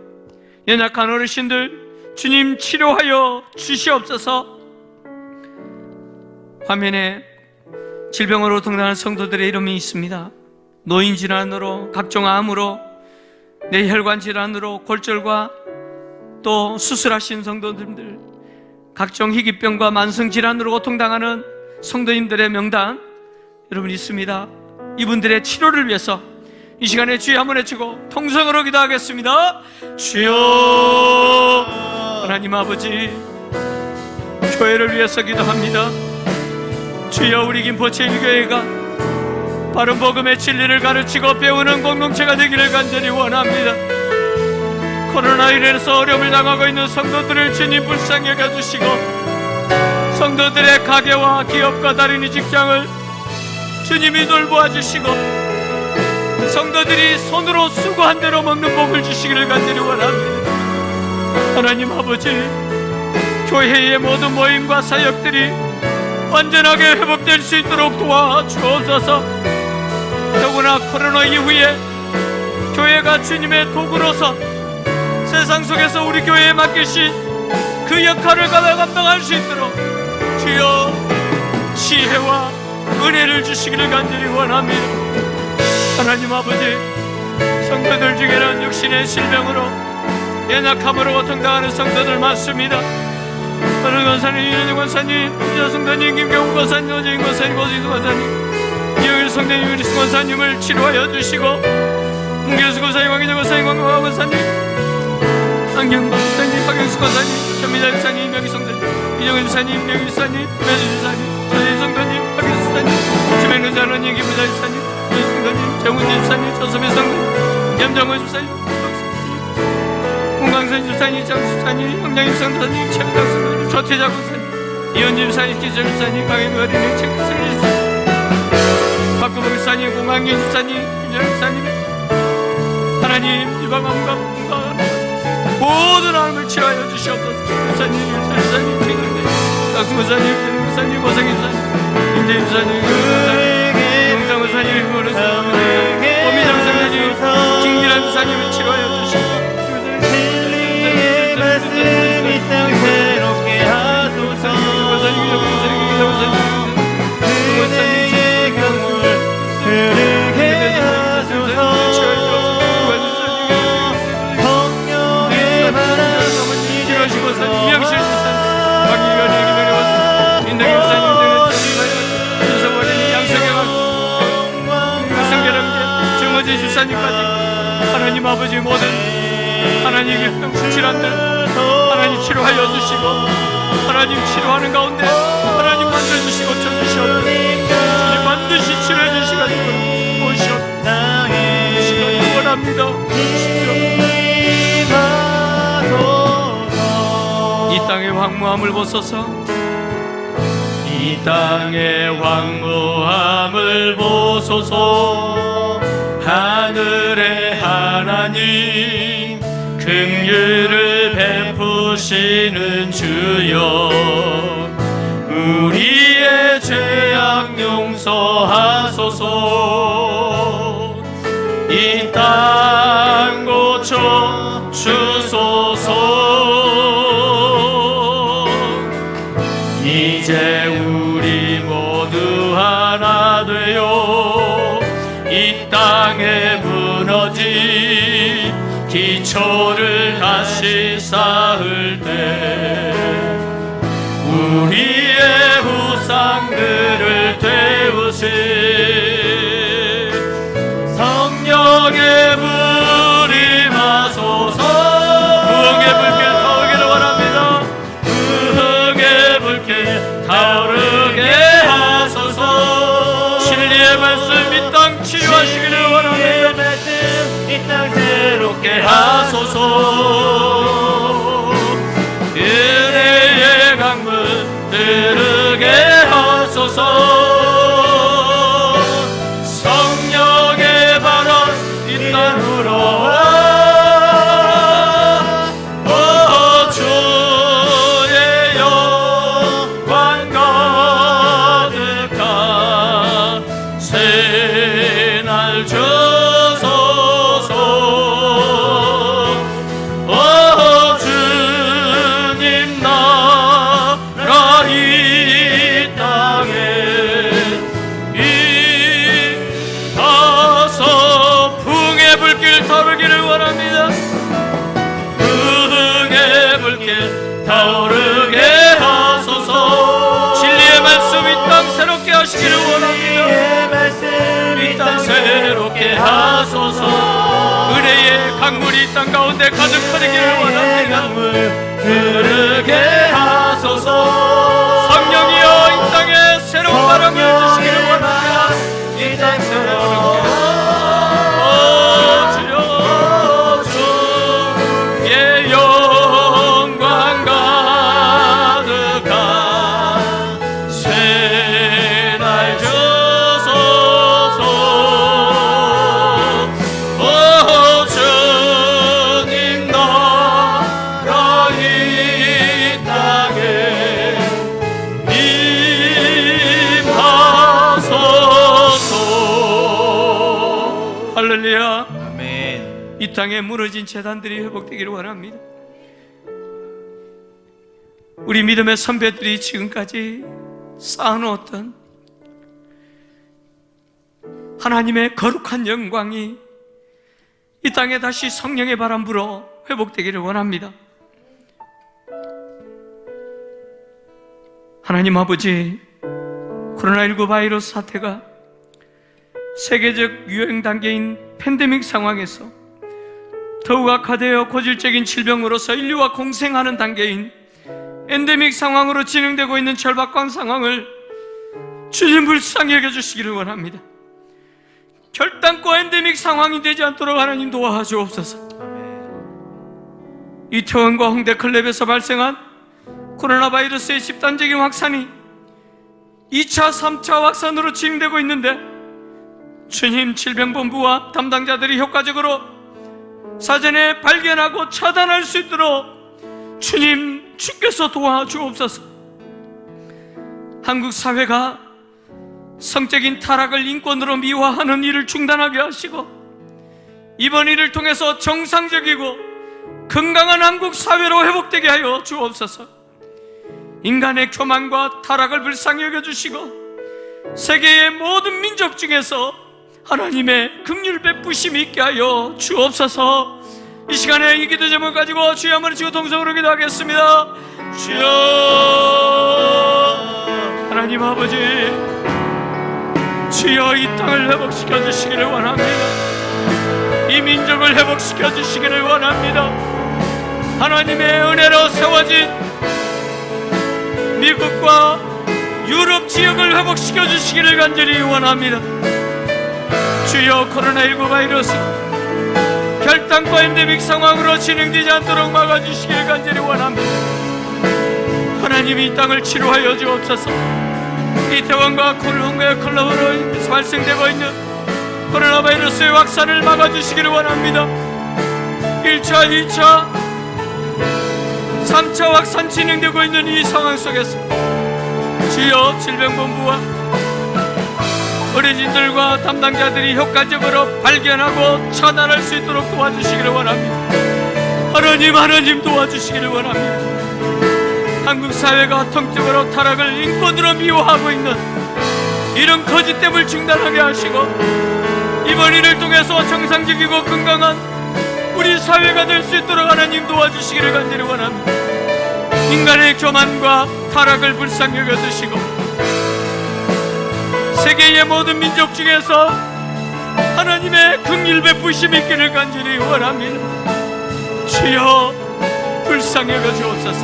연약한 어르신들 주님 치료하여 주시옵소서. 화면에 질병으로 고통당하는 성도들의 이름이 있습니다. 노인 질환으로, 각종 암으로, 뇌혈관 질환으로, 골절과 또 수술하신 성도님들, 각종 희귀병과 만성 질환으로 고통당하는 성도님들의 명단 여러분 있습니다. 이분들의 치료를 위해서 이 시간에 주여 한번 외치고 통성으로 기도하겠습니다. 주여. 하나님 아버지, 교회를 위해서 기도합니다. 주여, 우리 김포 제1교회가 바른 복음의 진리를 가르치고 배우는 공동체가 되기를 간절히 원합니다. 코로나로 인해서 어려움을 당하고 있는 성도들을 주님 불쌍히 여겨주시고 성도들의 가게와 기업과 다른 이 직장을 주님이 돌보아 주시고 성도들이 손으로 수고한 대로 먹는 복을 주시기를 간절히 원합니다. 하나님 아버지, 교회의 모든 모임과 사역들이 완전하게 회복될 수 있도록 도와주옵소서. 더구나 코로나 이후에 교회가 주님의 도구로서 세상 속에서 우리 교회에 맡기신 그 역할을 감당할 수 있도록 주여 지혜와 은혜를 주시기를 간절히 원합니다. 하나님 아버지, 성도들 중에는 육신의 질병으로 연약함으로 고통당하는 성도들 많습니다. 어느 권사님, 이현주 권사님, 이자 성도님, 김경우 권사님, 오재인 권사님, 고진수 권사님, 이영일 성도님, 유리스 권사님을 치료하여 주시고, 문교수 권사님, 황기정 권사님, 황경화 권사님, 안경 권사님, 박영수 권사님, 전미자 권사님, 명희 성도님, 이정은 권사님, 명희 권사님, 매주 권사님, 전인 성도님, 박영수 권사님, 주맹은 자로님, 김부자 권사님, 이현 성도님, 정훈진 권사님, 조소매 성도님, 염정원 권사님, 홍강선 주사님, 장수사님, 황량임 성도님, 최부당 성도님, 조태자 권사님, 이현진 주사님, 기절 주사님, 강혜미 어린이, 책수사님 주사님, 박구봉 주사님, 공항경 주사님, 김정 주사님, 하나님 이방암과 모든 암을 치료하여 주시옵소서. 주사님, 주사님, 최근대, 박수무사님, 변무사님, 고성인 주사님, 임재인 주사님, 김웅당 주사님, 고르사님, 오미정 성도님, 김기란 주사님을 치료하여 주시옵소서. 이 땅 새롭게 하소서. 은혜의 강물 흐르게 하소서. 성령의 바람 이루시고서 이영실 주사님, 박기관이 김영래 인덕인 주사님, 윤석원이 양성경, 성계랑제, 정어지 주사님까지 하나님 아버지 모든 하나님의 질환들 하나님 치료하여 주시고, 하나님 치료하는 가운데 하나님 만져주시고 쳐주시옵소서. 주님 반드시 치료해 주시가지고 오시옵소서. 원합니다. 이 땅의 황무함을 보소서. 이 땅의 황무함을 보소서. 하늘의 하나님 긍휼을 베푸시는 주여, 우리의 죄악 용서하소서. 이 땅 고쳐 주소서. 이제 우리 모두 하나 되어 이 땅에 무너진 기초를 다시 쌓을 때 우리의 후상들을 태우신 성령의 불이 마소서. 부흥의 불길 타오르기를 원합니다. 부흥의 불길 타오르게 하소서. 진리의 말씀 이 땅 치유하시기를 원합니다. 이 땅 새롭게 하소서. 은혜의 강물 흐르게 하소서. 성령의 바람 이 땅으로 주의 영광 가득한 새날 주소서. 주님 나라 이 땅에 임하소. 부흥의 불길 타오르기를 원합니다. 부흥의 불길 타오르게 하소서. 진리의 말씀 이 땅 새롭게 하시기를 원합니다. 이 땅 새롭게 하소서. 은혜의 강물이 이 땅 가운데 가득하기를 원합니다. 흐르게 하소서. 성령이여 이 땅에 새로운 바람을 주시기를 원합니다. 이 땅 새롭게 주의 영광 가득한 새날 주소서. 할렐루야. 아멘. 이 땅에 무너진 재단들이 회복되기를 원합니다. 우리 믿음의 선배들이 지금까지 쌓아놓았던 하나님의 거룩한 영광이 이 땅에 다시 성령의 바람 불어 회복되기를 원합니다. 하나님 아버지, 코로나19 바이러스 사태가 세계적 유행 단계인 팬데믹 상황에서 더욱 악화되어 고질적인 질병으로서 인류와 공생하는 단계인 엔데믹 상황으로 진행되고 있는 절박한 상황을 주님 불쌍히 여겨주시기를 원합니다. 결단코 엔데믹 상황이 되지 않도록 하나님 도와주옵소서. 이태원과 홍대 클랩에서 발생한 코로나 바이러스의 집단적인 확산이 2차, 3차 확산으로 진행되고 있는데 주님, 질병본부와 담당자들이 효과적으로 사전에 발견하고 차단할 수 있도록 주님, 주께서 도와주옵소서. 한국 사회가 성적인 타락을 인권으로 미화하는 일을 중단하게 하시고 이번 일을 통해서 정상적이고 건강한 한국 사회로 회복되게 하여 주옵소서. 인간의 교만과 타락을 불쌍히 여겨주시고 세계의 모든 민족 중에서 하나님의 긍휼 베푸심이 있게 하여 주옵소서. 이 시간에 이 기도 제목을 가지고 주여 한번 치고 동성으로 기도하겠습니다. 주여, 하나님 아버지, 주여 이 땅을 회복시켜 주시기를 원합니다. 이 민족을 회복시켜 주시기를 원합니다. 하나님의 은혜로 세워진 미국과 유럽 지역을 회복시켜 주시기를 간절히 원합니다. 주여, 코로나19 바이러스 결단과 엔데믹 상황으로 진행되지 않도록 막아주시기를 간절히 원합니다. 하나님이 이 땅을 치료하여 주옵소서. 이태원과 홍대 클럽으로 발생되고 있는 코로나 바이러스의 확산을 막아주시기를 원합니다. 1차, 2차, 3차 확산 진행되고 있는 이 상황 속에서 주여, 질병본부와 어린이들과 담당자들이 효과적으로 발견하고 차단할 수 있도록 도와주시기를 원합니다. 하나님 도와주시기를 원합니다. 한국 사회가 통적으로 타락을 인권으로 미화하고 있는 이런 거짓됨을 중단하게 하시고 이번 일을 통해서 정상적이고 건강한 우리 사회가 될 수 있도록 하나님 도와주시기를 간절히 원합니다. 인간의 교만과 타락을 불쌍히 여겨주시고 세계의 모든 민족 중에서 하나님의 긍휼 베푸심이 있기를 간절히 원합니다. 주여, 불쌍히 여겨주옵소서.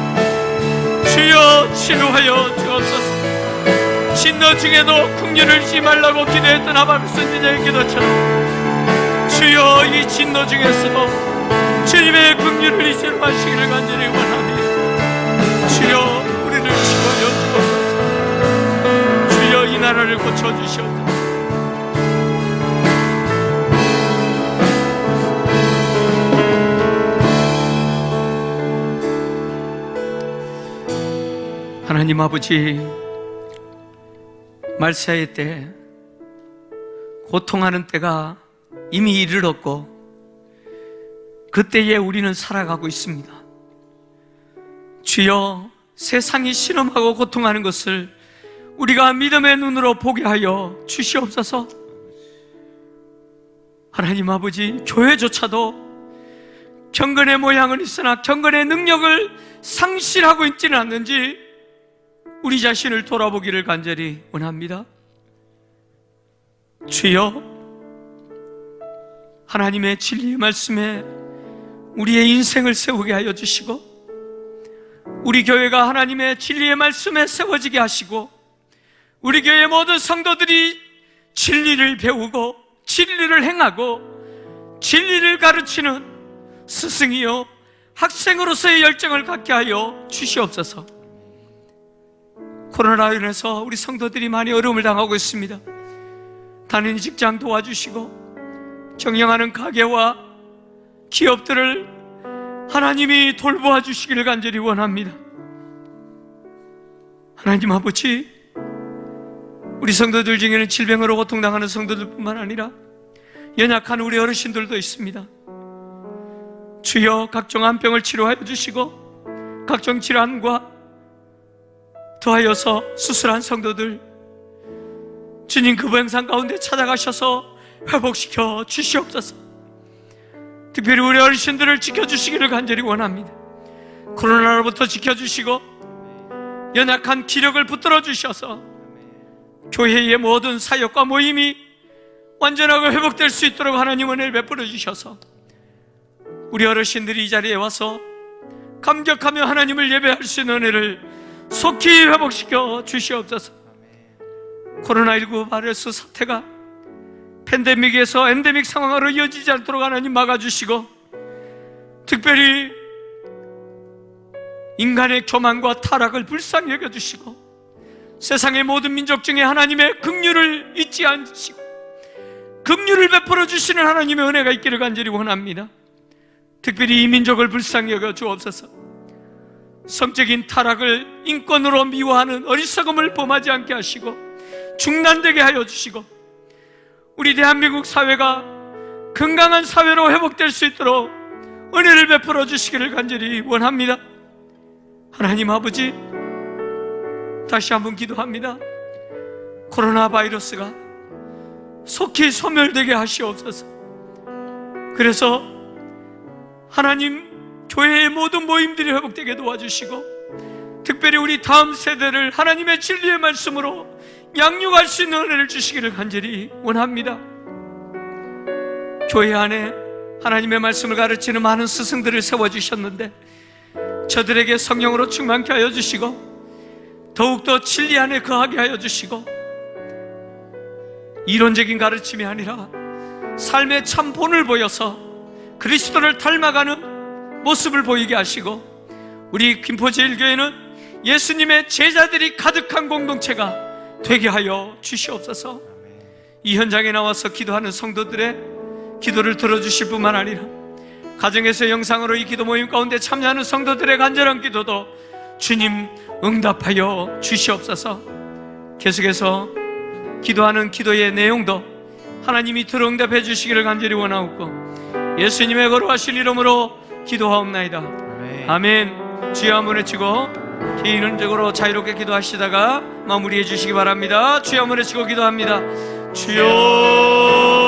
주여, 치료하여 주옵소서. 진노 중에도 긍휼을 잊지 말라고 기도했던 하박국 선지자의 기도처럼 주여, 이 진노 중에서도 주님의 긍휼을 잊지 마시기를 간절히 원합니다. 주여, 우리를 치료하여 주옵소서. 주여, 이 나라를 고쳐주시옵소서. 하나님 아버지, 말세의 때 고통하는 때가 이미 이르렀고 그때에 우리는 살아가고 있습니다. 주여, 세상이 신음하고 고통하는 것을 우리가 믿음의 눈으로 보게 하여 주시옵소서. 하나님 아버지, 교회조차도 경건의 모양은 있으나 경건의 능력을 상실하고 있지는 않는지 우리 자신을 돌아보기를 간절히 원합니다. 주여, 하나님의 진리의 말씀에 우리의 인생을 세우게 하여 주시고 우리 교회가 하나님의 진리의 말씀에 세워지게 하시고 우리 교회의 모든 성도들이 진리를 배우고 진리를 행하고 진리를 가르치는 스승이요 학생으로서의 열정을 갖게 하여 주시옵소서. 코로나로 인해서 우리 성도들이 많이 어려움을 당하고 있습니다. 다니는 직장 도와주시고 경영하는 가게와 기업들을 하나님이 돌보아 주시기를 간절히 원합니다. 하나님 아버지, 우리 성도들 중에는 질병으로 고통당하는 성도들뿐만 아니라 연약한 우리 어르신들도 있습니다. 주여 각종 암병을 치료하여 주시고 각종 질환과 더하여서 수술한 성도들 주님 그 병상 가운데 찾아가셔서 회복시켜 주시옵소서. 특별히 우리 어르신들을 지켜주시기를 간절히 원합니다. 코로나로부터 지켜주시고 연약한 기력을 붙들어 주셔서 교회의 모든 사역과 모임이 완전하게 회복될 수 있도록 하나님 은혜를 베풀어 주셔서 우리 어르신들이 이 자리에 와서 감격하며 하나님을 예배할 수 있는 은혜를 속히 회복시켜 주시옵소서. 코로나19 바이러스 사태가 팬데믹에서 엔데믹 상황으로 이어지지 않도록 하나님 막아주시고 특별히 인간의 교만과 타락을 불쌍히 여겨주시고 세상의 모든 민족 중에 하나님의 긍휼을 잊지 않으시고 긍휼을 베풀어 주시는 하나님의 은혜가 있기를 간절히 원합니다. 특별히 이 민족을 불쌍히 여겨 주옵소서. 성적인 타락을 인권으로 미워하는 어리석음을 범하지 않게 하시고 중단되게 하여 주시고 우리 대한민국 사회가 건강한 사회로 회복될 수 있도록 은혜를 베풀어 주시기를 간절히 원합니다. 하나님 아버지, 다시 한번 기도합니다. 코로나 바이러스가 속히 소멸되게 하시옵소서. 그래서 하나님 교회의 모든 모임들이 회복되게 도와주시고 특별히 우리 다음 세대를 하나님의 진리의 말씀으로 양육할 수 있는 은혜를 주시기를 간절히 원합니다. 교회 안에 하나님의 말씀을 가르치는 많은 스승들을 세워주셨는데 저들에게 성령으로 충만케 하여 주시고 더욱더 진리 안에 거하게 하여 주시고 이론적인 가르침이 아니라 삶의 참 본을 보여서 그리스도를 닮아가는 모습을 보이게 하시고 우리 김포제일교회는 예수님의 제자들이 가득한 공동체가 되게 하여 주시옵소서. 이 현장에 나와서 기도하는 성도들의 기도를 들어주실 뿐만 아니라 가정에서 영상으로 이 기도 모임 가운데 참여하는 성도들의 간절한 기도도 주님 응답하여 주시옵소서. 계속해서 기도하는 기도의 내용도 하나님이 들어 응답해 주시기를 간절히 원하옵고 예수님의 거룩하신 이름으로 기도하옵나이다. 아멘. 주여 한번 외치고 개인적으로 자유롭게 기도하시다가 마무리해 주시기 바랍니다. 주여 한번 외치고 기도합니다. 주여